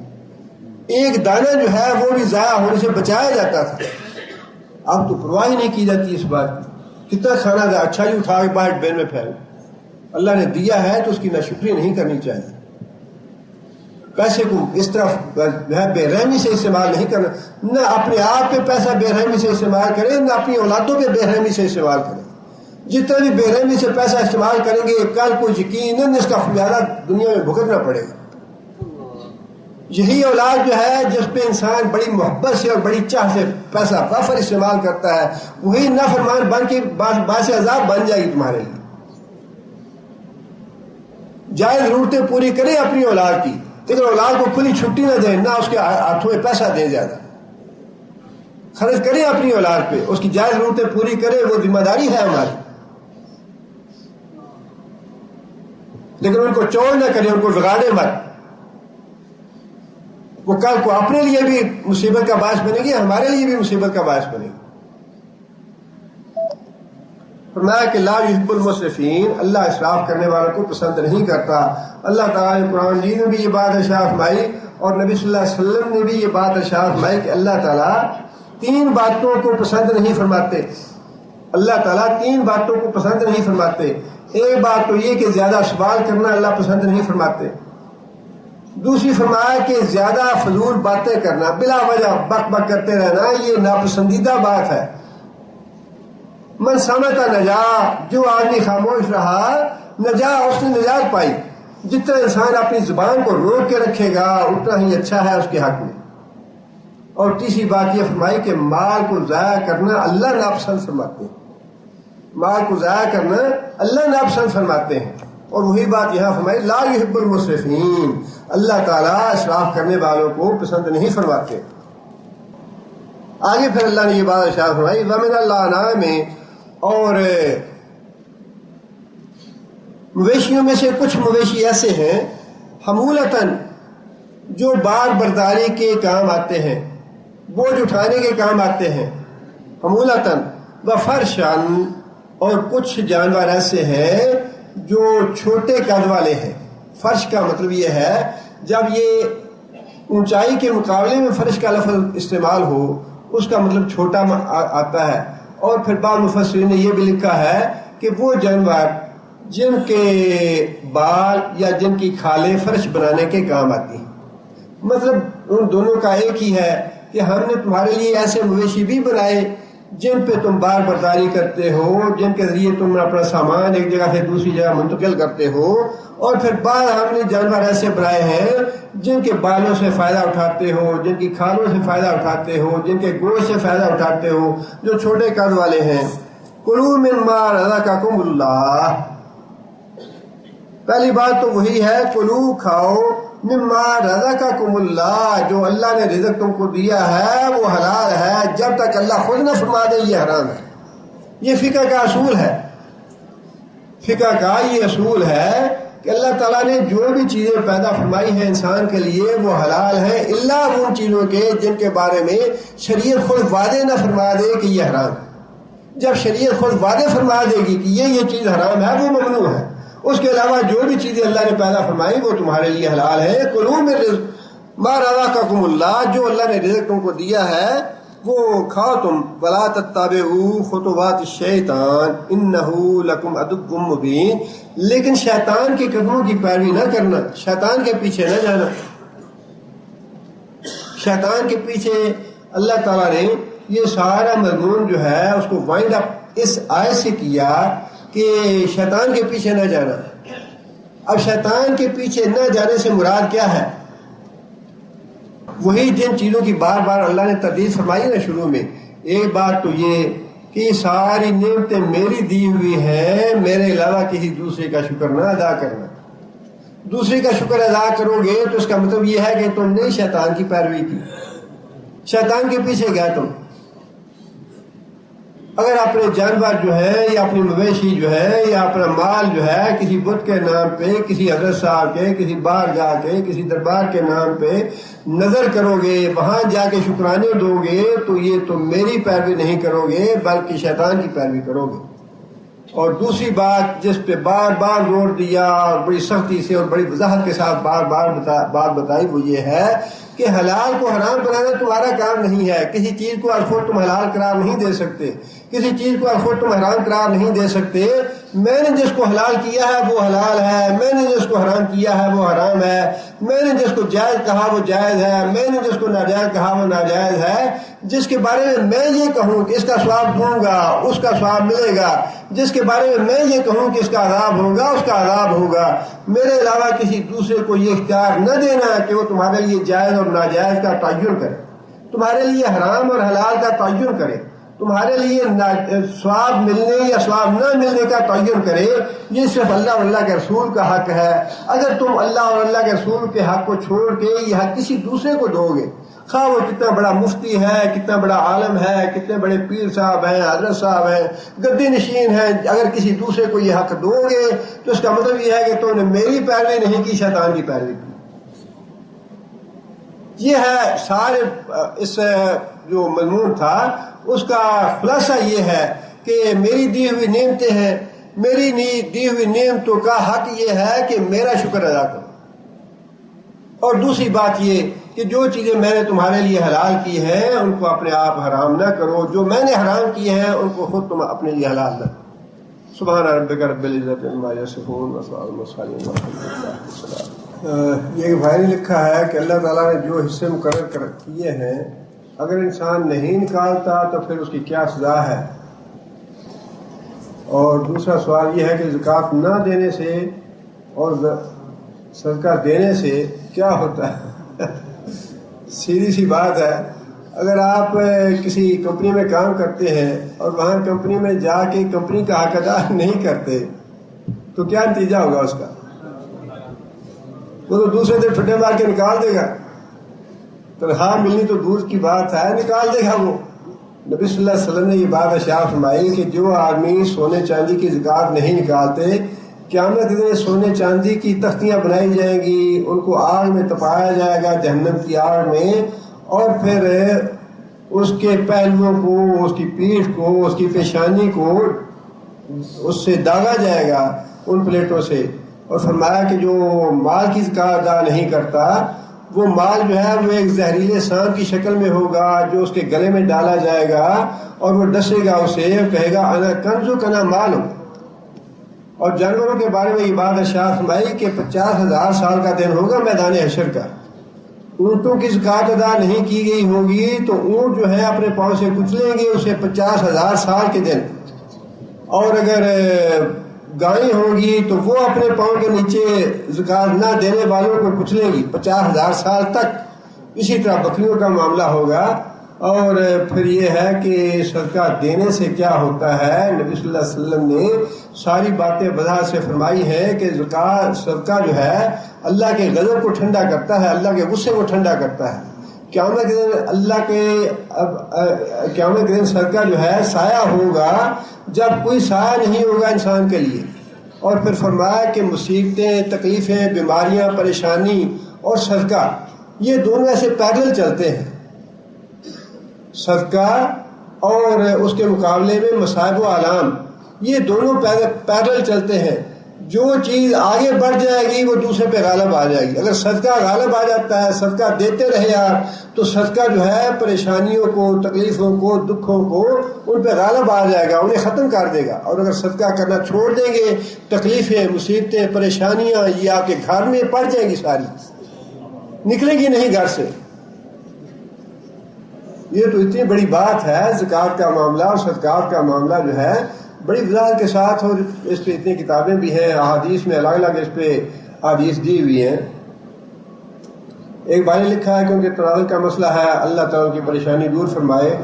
ایک دانہ جو ہے وہ بھی ضائع ہونے سے بچایا جاتا تھا. اب تو پرواہ ہی نہیں کی جاتی اس بات کی. کتنا کھانا تھا اچھا ہی اٹھا کے باہر بین میں پھیل. اللہ نے دیا ہے تو اس کی ناشکری نہیں کرنی چاہیے. پیسے کو اس طرح بے رحمی سے استعمال نہیں کرنا. نہ اپنے آپ پہ پیسہ بے رحمی سے استعمال کرے، نہ اپنی اولادوں پہ بے رحمی سے استعمال کرے. جتنا بھی بے رحمی سے پیسہ استعمال کریں گے کل کو یقیناً اس کا خمیازہ دنیا میں بھگتنا پڑے گا. یہی اولاد جو ہے جس پہ انسان بڑی محبت سے اور بڑی چاہ سے پیسہ وافر استعمال کرتا ہے، وہی نافرمان بن کے باعث عذاب بن جائے گی تمہارے لیے. جائز ضرورتیں پوری کرے اپنی اولاد کی، لیکن اولاد کو کھلی چھٹی نہ دیں، نہ اس کے ہاتھوں میں پیسہ دیں. زیادہ خرچ کریں اپنی اولاد پہ، اس کی جائز ضرورتیں پوری کرے، وہ ذمہ داری ہے ہماری. لیکن ان کو چور نہ کریں، ان کو بگاڑے مت. وہ کل کو اپنے لیے بھی مصیبت کا باعث بنے گی، ہمارے لیے بھی مصیبت کا باعث بنے گی. فرمایا کہ لا یحب المسرفین، اللہ اسراف کرنے والوں کو پسند نہیں کرتا. اللہ تعالیٰ نے قرآن مجید میں بھی یہ بات ارشاد فرمائی اور نبی صلی اللہ علیہ وسلم نے بھی یہ بات ارشاد فرمائی کہ اللہ تعالیٰ 3 باتوں کو پسند نہیں فرماتے. اللہ تعالیٰ 3 باتوں کو پسند نہیں فرماتے. ایک بات تو یہ کہ زیادہ سوال کرنا اللہ پسند نہیں فرماتے. دوسری فرمایا کہ زیادہ فضول باتیں کرنا، بلا وجہ بک بک کرتے رہنا، یہ ناپسندیدہ بات ہے. من سمت نجا، جو آدمی خاموش رہا نجا، اس نے نجات پائی۔ جتنا انسان اپنی زبان کو روک کے رکھے گا اتنا ہی اچھا ہے اس کے حق میں۔ اور تیسری بات یہ فرمائی کہ مال کو ضائع کرنا اللہ ناپسند فرماتے ہیں، مال کو ضائع کرنا اللہ ناپسند فرماتے ہیں۔ اور وہی بات یہاں فرمائی لا یحب المسرفین، اللہ تعالیٰ اسراف کرنے والوں کو پسند نہیں فرماتے۔ آگے پھر اللہ نے یہ بات ارشاد فرمائی وَمِنَ الْأَنْعَامِ، اور مویشیوں میں سے کچھ مویشی ایسے ہیں حمولتاً، جو بار برداری کے کام آتے ہیں، بوجھ اٹھانے کے کام آتے ہیں، حمولتاً وفرشاً، اور کچھ جانور ایسے ہیں جو چھوٹے قد والے ہیں۔ فرش کا مطلب یہ ہے جب یہ اونچائی کے مقابلے میں فرش کا لفظ استعمال ہو اس کا مطلب چھوٹا آتا ہے۔ اور پھر بعض مفسرین نے یہ بھی لکھا ہے کہ وہ جانور جن کے بال یا جن کی کھالیں فرش بنانے کے کام آتی ہیں، مطلب ان دونوں کا ایک ہی ہے کہ ہم نے تمہارے لیے ایسے مویشی بھی بنائے جن پہ تم بار برداری کرتے ہو، جن کے ذریعے تم اپنا سامان ایک جگہ سے دوسری جگہ منتقل کرتے ہو۔ اور پھر بعد ہم نے جانور ایسے بنائے ہیں جن کے بالوں سے فائدہ اٹھاتے ہو، جن کی کھالوں سے فائدہ اٹھاتے ہو، جن کے گوشت سے فائدہ اٹھاتے ہو، جو چھوٹے قد والے ہیں۔ کلوا مما رزقکم اللہ، پہلی بات تو وہی ہے کلو کھاؤ مما رزقکم اللہ، جو اللہ نے رزق تم کو دیا ہے وہ حلال ہے جب تک اللہ خود نہ فرما دے یہ حرام ہے۔ یہ فقہ کا اصول ہے، فقہ کا یہ اصول ہے کہ اللہ تعالیٰ نے جو بھی چیزیں پیدا فرمائی ہیں انسان کے لیے وہ حلال ہیں، الا ان چیزوں کے جن کے بارے میں شریعت خود وعدے نہ فرما دے کہ یہ حرام ہے۔ جب شریعت خود وعدے فرما دے گی کہ یہ چیز حرام ہے وہ ممنوع ہے۔ اس کے علاوہ جو بھی چیزیں اللہ نے پیدا فرمائی وہ تمہارے لیے حلال ہے۔ کلوا من ما رزقکم اللہ، جو اللہ نے رزق تم کو دیا ہے وہ کھاؤ تم۔ ولا تتبعوا خطوات الشیطان انہ لکم عدو مبین، لیکن شیطان کے قدموں کی پیروی نہ کرنا، شیطان کے پیچھے نہ جانا۔ شیطان کے پیچھے اللہ تعالیٰ نے یہ سارا مضمون جو ہے اس کو وائنڈ اپ اس آیت سے کیا کہ شیطان کے پیچھے نہ جانا۔ اب شیطان کے پیچھے نہ جانے سے مراد کیا ہے؟ وہی جن چیزوں کی بار بار اللہ نے تردید فرمائی نا شروع میں۔ ایک بات تو یہ کہ یہ ساری نعمتیں میری دی ہوئی ہیں، میرے علاوہ کسی دوسرے کا شکر نہ ادا کرنا۔ دوسرے کا شکر ادا کرو گے تو اس کا مطلب یہ ہے کہ تم نے شیطان کی پیروی کی، شیطان کے پیچھے گئے تم۔ اگر اپنے جانور جو ہے یا اپنی مویشی جو ہے یا اپنا مال جو ہے کسی بت کے نام پہ، کسی حضرت صاحب کے، کسی بارگاہ کے، کسی دربار کے نام پہ نظر کرو گے، وہاں جا کے شکرانے دو گے تو یہ تم میری پیروی نہیں کرو گے بلکہ شیطان کی پیروی کرو گے۔ اور دوسری بات جس پہ بار بار زور دیا اور بڑی سختی سے اور بڑی وضاحت کے ساتھ بار بار بات بتائی وہ یہ ہے کہ حلال کو حرام بنانا تمہارا کام نہیں ہے۔ کسی چیز کو خود تم حلال قرار نہیں دے سکتے، کسی چیز کو خود تم حرام قرار نہیں دے سکتے۔ میں نے جس کو حلال کیا ہے وہ حلال ہے، میں نے جس کو حرام کیا ہے وہ حرام ہے، میں نے جس کو جائز کہا وہ جائز ہے، میں نے جس کو ناجائز کہا وہ ناجائز ہے۔ جس کے بارے میں میں یہ کہوں کہ اس کا ثواب دوں گا اس کا ثواب ملے گا، جس کے بارے میں میں یہ کہوں کہ اس کا عذاب ہوگا اس کا عذاب ہوگا۔ میرے علاوہ کسی دوسرے کو یہ اختیار نہ دینا کہ وہ تمہارے لیے جائز اور ناجائز کا تعین کرے، تمہارے لیے حرام اور حلال کا تعین کرے، تمہارے لیے ثواب ملنے یا ثواب نہ ملنے کا تعین کرے۔ یہ صرف اللہ اور اللہ کے رسول کا حق ہے۔ اگر تم اللہ اور اللہ کے رسول کے حق کو چھوڑ کے یہ حق کسی دوسرے کو دو گے، خواہ وہ کتنا بڑا مفتی ہے، کتنا بڑا عالم ہے، کتنے بڑے پیر صاحب ہیں، حضرت صاحب ہیں، گدی نشین ہیں، اگر کسی دوسرے کو یہ حق دو گے تو اس کا مطلب یہ ہے کہ تم نے میری پیروی نہیں کی، شیطان کی پیروی کی۔ یہ ہے سارے اس جو مضمون تھا اس کا خلاصہ یہ ہے کہ میری دی ہوئی نعمتیں ہیں، میری دی ہوئی نعمتوں کا حق یہ ہے کہ میرا شکر ادا کرو۔ اور دوسری بات یہ کہ جو چیزیں میں نے تمہارے لیے حلال کی ہیں ان کو اپنے آپ حرام نہ کرو، جو میں نے حرام کیے ہیں ان کو خود تم اپنے لیے حلال نہ کرو۔ سبحان ربک رب العزت عما یصفون وسلام علی المرسلین والحمد للہ۔ یہ بھائی نے لکھا ہے کہ اللہ تعالیٰ نے جو حصے مقرر کیے ہیں اگر انسان نہیں نکالتا تو پھر اس کی کیا سزا ہے؟ اور دوسرا سوال یہ ہے کہ زکوٰۃ نہ دینے سے اور صدقہ دینے سے کیا ہوتا ہے؟ سیدھی سی بات ہے، اگر آپ کسی کمپنی میں کام کرتے ہیں اور وہاں کمپنی میں جا کے کمپنی کا حق ادا نہیں کرتے تو کیا نتیجہ ہوگا اس کا؟ وہ تو دوسرے دن پھٹے مار کے نکال دے گا، تنخواہ ملنی تو دور کی بات ہے، نکال دے گا وہ۔ نبی صلی اللہ علیہ وسلم نے یہ بات ارشاد فرمائی کہ جو آدمی سونے چاندی کی زکوٰۃ نہیں نکالتے، قیامت کے دن سونے چاندی کی تختیاں بنائی جائیں گی، ان کو آگ میں تپایا جائے گا، جہنم کی آگ میں، اور پھر اس کے پہلوؤں کو، اس کی پیٹھ کو، اس کی پیشانی کو اس سے داغا جائے گا ان پلیٹوں سے، اور فرمایا کہ جو مال کی زکوٰۃ ادا نہیں کرتا وہ مال جو ہے وہ ایک زہریلے سانپ کی شکل میں ہوگا جو اس کے گلے میں ڈالا جائے گا، اور وہ ڈسے گا اسے اور کہے گا انا کنزو کنا مالو۔ اور جانوروں کے بارے میں یہ بات ارشاد فرمائی کہ 50,000 سال کا دن ہوگا میدان حشر کا، اونٹوں کی زکوٰۃ ادا نہیں کی گئی ہوگی تو اونٹ جو ہے اپنے پاؤں سے کچلیں گے اسے 50,000 سال کے دن، اور اگر گائیں ہوں گی تو وہ اپنے پاؤں کے نیچے زکوٰۃ نہ دینے والوں کو کچلیں گی 50,000 سال تک۔ اسی طرح بکریوں کا معاملہ ہوگا۔ اور پھر یہ ہے کہ صدقہ دینے سے کیا ہوتا ہے، نبی صلی اللہ علیہ وسلم نے ساری باتیں وضاحت سے فرمائی ہیں کہ صدقہ جو ہے اللہ کے غضب کو ٹھنڈا کرتا ہے، اللہ کے غصے کو ٹھنڈا کرتا ہے۔ قیامت کے دن قیامت کے دن صدقہ جو ہے سایہ ہوگا جب کوئی سایہ نہیں ہوگا انسان کے لیے۔ اور پھر فرمایا کہ مصیبتیں، تکلیفیں، بیماریاں، پریشانی اور صدقہ یہ دونوں ایسے پیرلل چلتے ہیں، صدقہ اور اس کے مقابلے میں مصائب و آلام، یہ دونوں پیرلل چلتے ہیں۔ جو چیز آگے بڑھ جائے گی وہ دوسرے پہ غالب آ جائے گی۔ اگر صدقہ غالب آ جاتا ہے، صدقہ دیتے رہے آپ، تو صدقہ جو ہے پریشانیوں کو، تکلیفوں کو، دکھوں کو ان پہ غالب آ جائے گا، انہیں ختم کر دے گا۔ اور اگر صدقہ کرنا چھوڑ دیں گے، تکلیفیں، مصیبتیں، پریشانیاں یہ آپ کے گھر میں پڑ جائیں گی، ساری نکلے گی نہیں گھر سے۔ یہ تو اتنی بڑی بات ہے زکوٰۃ کا معاملہ اور صدقات کا معاملہ جو ہے بڑی وضاحت کے ساتھ، اور اس پہ اتنی کتابیں بھی ہیں، احادیث میں الگ الگ اس پہ احادیث دی ہوئی ہیں۔ ایک بھائی نے لکھا ہے کہ ان کے تنازل کا مسئلہ ہے، اللہ تعالیٰ کی پریشانی دور فرمائے،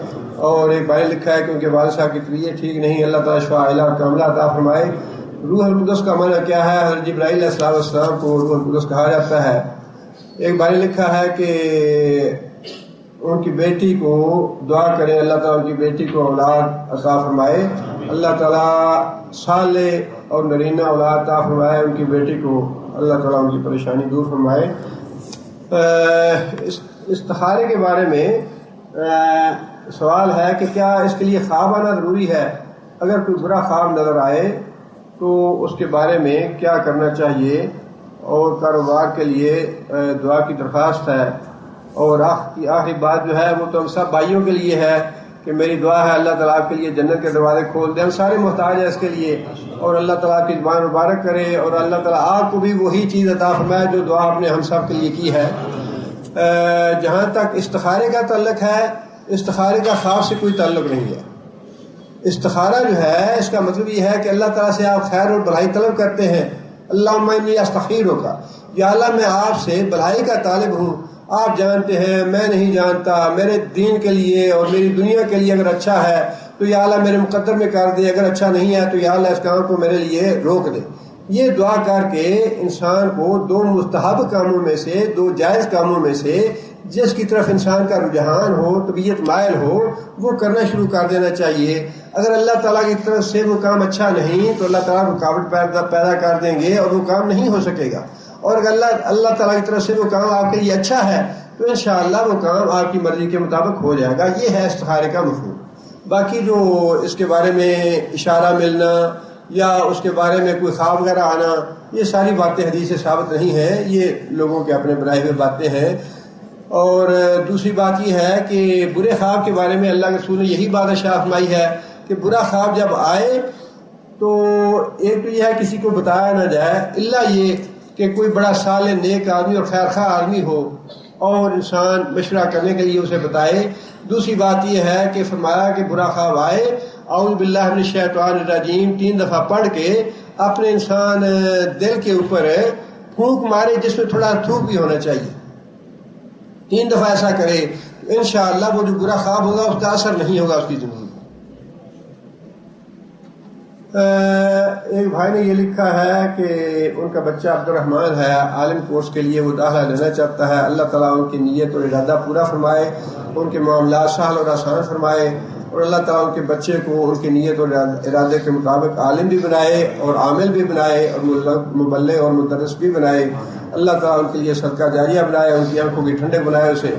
اور ایک بھائی نے لکھا ہے کہ ان کے والد صاحب کی طبیعت ٹھیک نہیں، اللہ تعالیٰ شفا علاج کاملہ عطا فرمائے۔ روح القدس کا معنی کیا ہے؟ حضرت جبرائیل علیہ السلام کو روح القدس کہا جاتا ہے۔ ایک بھائی نے لکھا ہے کہ ان کی بیٹی کو دعا کریں اللہ تعالیٰ ان کی بیٹی کو اولاد عطا فرمائے، اللہ تعالیٰ صالح اور نرینہ اولاد عطا فرمائے ان کی بیٹی کو، اللہ تعالیٰ ان کی پریشانی دور فرمائے۔ استخارے کے بارے میں سوال ہے کہ کیا اس کے لیے خواب آنا ضروری ہے؟ اگر کوئی برا خواب نظر آئے تو اس کے بارے میں کیا کرنا چاہیے؟ اور کاروبار کے لیے دعا کی درخواست ہے۔ اور آخری بات جو ہے وہ تو ہم سب بھائیوں کے لیے ہے کہ میری دعا ہے اللہ تعالیٰ آپ کے لیے جنت کے دروازے کھول دیں، ہم سارے محتاج ہیں اس کے لیے، اور اللہ تعالیٰ کی زبان مبارک کرے، اور اللہ تعالیٰ آپ کو بھی وہی چیز عطا فرمائے جو دعا آپ نے ہم سب کے لیے کی ہے۔ جہاں تک استخارے کا تعلق ہے، استخارے کا خواب سے کوئی تعلق نہیں ہے۔ استخارہ جو ہے اس کا مطلب یہ ہے کہ اللہ تعالیٰ سے آپ خیر اور بھلائی طلب کرتے ہیں، اللہم انی استخیرک، یا اللہ میں آپ سے بھلائی کا طالب ہوں، آپ جانتے ہیں میں نہیں جانتا، میرے دین کے لیے اور میری دنیا کے لیے اگر اچھا ہے تو یا اللہ میرے مقدر میں کر دے، اگر اچھا نہیں ہے تو یا اللہ اس کام کو میرے لیے روک دے۔ یہ دعا کر کے انسان کو دو مستحب کاموں میں سے، دو جائز کاموں میں سے جس کی طرف انسان کا رجحان ہو، طبیعت مائل ہو، وہ کرنا شروع کر دینا چاہیے۔ اگر اللہ تعالیٰ کی طرف سے وہ کام اچھا نہیں تو اللہ تعالیٰ رکاوٹ پیدا کر دیں گے اور وہ کام نہیں ہو سکے گا، اور اگر اللہ تعالیٰ کی طرف سے وہ کام آپ کے لیے اچھا ہے تو انشاءاللہ وہ کام آپ کی مرضی کے مطابق ہو جائے گا۔ یہ ہے استخارے کا مفہوم۔ باقی جو اس کے بارے میں اشارہ ملنا یا اس کے بارے میں کوئی خواب وغیرہ آنا، یہ ساری باتیں حدیث سے ثابت نہیں ہیں، یہ لوگوں کے اپنے بنائے ہوئے باتیں ہیں۔ اور دوسری بات یہ ہے کہ برے خواب کے بارے میں اللہ کے رسول نے یہی بات ارشاد فرمائی ہے کہ برا خواب جب آئے تو ایک تو یہ ہے کسی کو بتایا نہ جائے، الا یہ کہ کوئی بڑا صالح نیک آدمی اور خیر خواہ آدمی ہو اور انسان مشورہ کرنے کے لیے اسے بتائے۔ دوسری بات یہ ہے کہ فرمایا کہ برا خواب آئے اعوذ باللہ من الشیطان الرجیم 3 دفعہ پڑھ کے اپنے انسان دل کے اوپر پھونک مارے، جس میں تھوڑا تھوک بھی ہونا چاہیے. 3 دفعہ ایسا کرے انشاءاللہ وہ جو برا خواب ہوگا اس کا اثر نہیں ہوگا اس کی زندگی. ایک بھائی نے یہ لکھا ہے کہ ان کا بچہ عبد الرحمن ہے، عالم کورس کے لیے وہ داخلہ لینا چاہتا ہے. اللہ تعالیٰ ان کی نیت اور ارادہ پورا فرمائے، ان کے معاملات سہل اور آسان فرمائے، اور اللہ تعالیٰ ان کے بچے کو ان کی نیت اور ارادے کے مطابق عالم بھی بنائے اور عامل بھی بنائے اور مبلغ اور مدرس بھی بنائے. اللہ تعالیٰ ان کے لیے صدقہ جاریہ بنائے، ان کی آنکھوں کی ٹھنڈے بنائے اسے.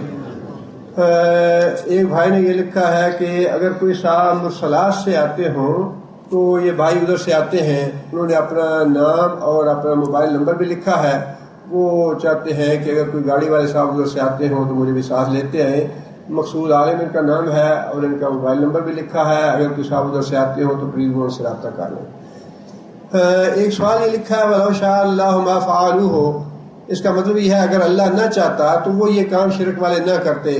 ایک بھائی نے یہ لکھا ہے کہ اگر کوئی صاحب مرسلات سے آتے ہوں تو یہ بھائی ادھر سے آتے ہیں، انہوں نے اپنا نام اور اپنا موبائل نمبر بھی لکھا ہے. وہ چاہتے ہیں کہ اگر کوئی گاڑی والے صاحب ادھر سے آتے ہوں تو مجھے بھی ساتھ لیتے ہیں. مقصود عالم ان کا نام ہے اور ان کا موبائل نمبر بھی لکھا ہے. اگر کوئی صاحب ادھر سے آتے ہوں تو پلیز وہ ان سے رابطہ کر لیں. ایک سوال یہ لکھا ہے وَلَوْ شَاءَ اللَّهُ مَا فَعَلُوهُ، اس کا مطلب یہ ہے اگر اللہ نہ چاہتا تو وہ یہ کام شرک والے نہ کرتے.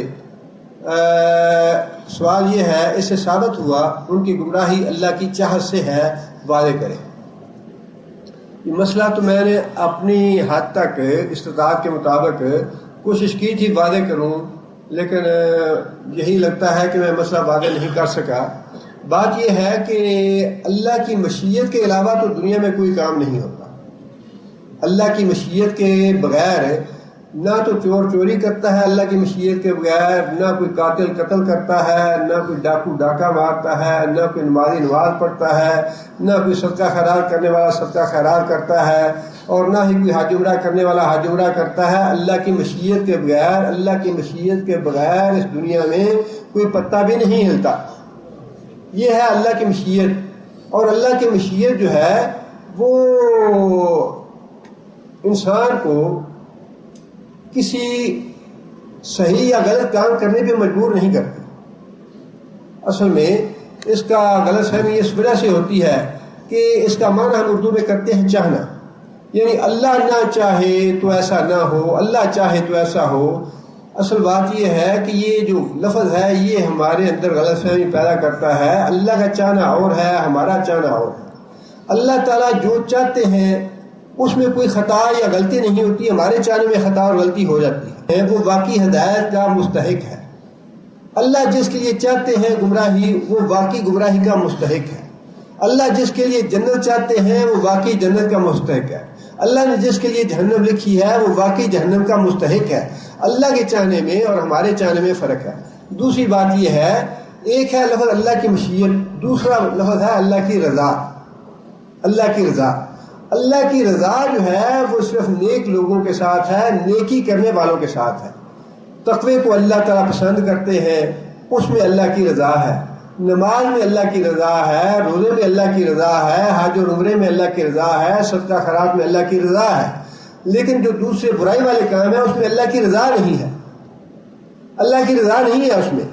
سوال یہ ہے اس سے ثابت ہوا ان کی گمراہی اللہ کی چاہت سے ہے، واضح کریں. یہ مسئلہ تو میں نے اپنی حد تک استطاعت کے مطابق کوشش کی تھی واضح کروں، لیکن یہی لگتا ہے کہ میں مسئلہ واضح نہیں کر سکا. بات یہ ہے کہ اللہ کی مشیت کے علاوہ تو دنیا میں کوئی کام نہیں ہوتا. اللہ کی مشیت کے بغیر نہ تو چور چوری کرتا ہے، اللہ کی مشیت کے بغیر نہ کوئی قاتل قتل کرتا ہے، نہ کوئی ڈاکو ڈاکہ مارتا ہے، نہ کوئی نمازی نماز پڑھتا ہے، نہ کوئی صدقہ خیرات کرنے والا صدقہ خیرات کرتا ہے، اور نہ ہی کوئی حج عمرہ کرنے والا حج عمرہ کرتا ہے. اللہ کی مشیت کے بغیر، اللہ کی مشیت کے بغیر اس دنیا میں کوئی پتا بھی نہیں ہلتا. یہ ہے اللہ کی مشیت. اور اللہ کی مشیت جو ہے وہ انسان کو کسی صحیح یا غلط کام کرنے پہ مجبور نہیں کرتی. اصل میں اس کا غلط فہمی اس وجہ سے ہوتی ہے کہ اس کا معنی ہم اردو میں کرتے ہیں چاہنا، یعنی اللہ نہ چاہے تو ایسا نہ ہو، اللہ چاہے تو ایسا ہو. اصل بات یہ ہے کہ یہ جو لفظ ہے یہ ہمارے اندر غلط فہمی پیدا کرتا ہے. اللہ کا چاہنا اور ہے، ہمارا چاہنا اور ہے. اللہ تعالیٰ جو چاہتے ہیں اس میں کوئی خطا یا غلطی نہیں ہوتی. ہمارے چاہنے میں خطا اور غلطی ہو جاتی ہے. وہ واقعی ہدایت کا مستحق ہے. اللہ جس کے لیے چاہتے ہیں گمراہی، وہ واقعی گمراہی کا مستحق ہے. اللہ جس کے لیے جنت چاہتے ہیں وہ واقعی جنت کا مستحق ہے. اللہ نے جس کے لیے جہنم لکھی ہے وہ واقعی جہنم کا مستحق ہے. اللہ کے چاہنے میں اور ہمارے چاہنے میں فرق ہے. دوسری بات یہ ہے، ایک ہے لفظ اللہ کی مشیت، دوسرا لفظ ہے اللہ کی رضا. اللہ کی رضا، اللہ کی رضا جو ہے وہ صرف نیک لوگوں کے ساتھ ہے، نیکی کرنے والوں کے ساتھ ہے. تقوی کو اللہ تعالیٰ پسند کرتے ہیں، اس میں اللہ کی رضا ہے. نماز میں اللہ کی رضا ہے، روزے میں اللہ کی رضا ہے، حج اور عمرے میں اللہ کی رضا ہے، صدقہ خیرات میں اللہ کی رضا ہے. لیکن جو دوسرے برائی والے کام ہیں اس میں اللہ کی رضا نہیں ہے. اللہ کی رضا نہیں ہے اس میں.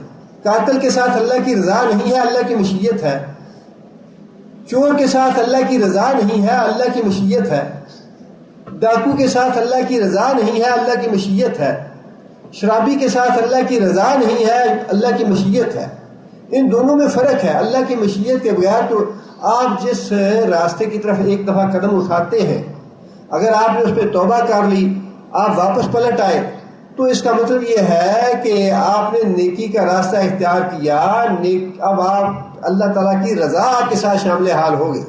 قاتل کے ساتھ اللہ کی رضا نہیں ہے، اللہ کی مشیت ہے. چور کے ساتھ اللہ کی رضا نہیں ہے، اللہ کی مشیت ہے. ڈاکو کے ساتھ اللہ کی رضا نہیں ہے، اللہ کی مشیت ہے. شرابی کے ساتھ اللہ کی رضا نہیں ہے، اللہ کی مشیت ہے. ان دونوں میں فرق ہے. اللہ کی مشیت کے بغیر تو آپ جس راستے کی طرف ایک دفعہ قدم اٹھاتے ہیں، اگر آپ نے اس پہ توبہ کر لی، آپ واپس پلٹ آئے، تو اس کا مطلب یہ ہے کہ آپ نے نیکی کا راستہ اختیار کیا. اب آپ اللہ تعالیٰ کی رضا کے ساتھ شامل حال ہو گئے.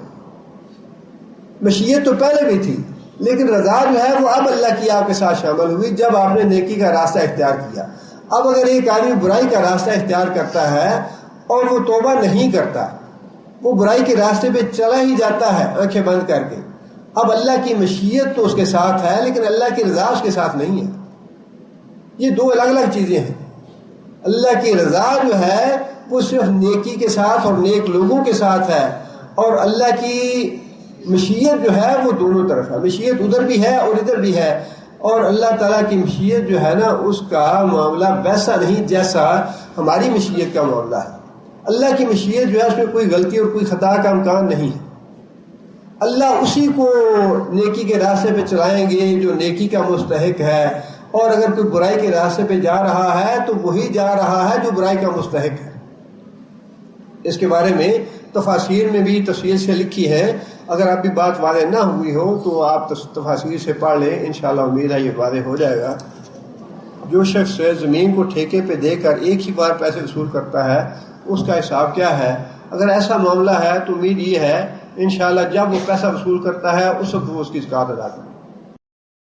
مشیت تو پہلے بھی تھی، لیکن رضا جو ہے وہ اب اللہ کی آپ کے ساتھ شامل ہوئی جب آپ نے نیکی کا راستہ اختیار کیا. اب اگر ایک آدمی برائی کا راستہ اختیار کرتا ہے اور وہ توبہ نہیں کرتا، وہ برائی کے راستے پہ چلا ہی جاتا ہے آنکھیں بند کر کے، اب اللہ کی مشیت تو اس کے ساتھ ہے لیکن اللہ کی رضا اس کے ساتھ نہیں ہے. یہ دو الگ الگ چیزیں ہیں. اللہ کی رضا جو ہے وہ صرف نیکی کے ساتھ اور نیک لوگوں کے ساتھ ہے، اور اللہ کی مشیت جو ہے وہ دونوں طرف ہے. مشیت ادھر بھی ہے اور ادھر بھی ہے. اور اللہ تعالیٰ کی مشیت جو ہے نا، اس کا معاملہ ویسا نہیں جیسا ہماری مشیت کا معاملہ ہے. اللہ کی مشیت جو ہے اس میں کوئی غلطی اور کوئی خطا کا امکان نہیں ہے. اللہ اسی کو نیکی کے راستے پہ چلائیں گے جو نیکی کا مستحق ہے، اور اگر کوئی برائی کے راستے پہ جا رہا ہے تو وہی جا رہا ہے جو برائی کا مستحق ہے. اس کے بارے میں تفاسیر میں بھی تفصیل سے لکھی ہے. اگر اب بھی بات واضح نہ ہوئی ہو تو آپ تفاسیر سے پڑھ لیں، انشاءاللہ امید ہے یہ واضح ہو جائے گا. جو شخص زمین کو ٹھیکے پہ دے کر ایک ہی بار پیسے وصول کرتا ہے اس کا حساب کیا ہے؟ اگر ایسا معاملہ ہے تو امید یہ ہے انشاءاللہ جب وہ پیسہ وصول کرتا ہے اس وقت وہ اس کی زکوٰۃ ادا کرے.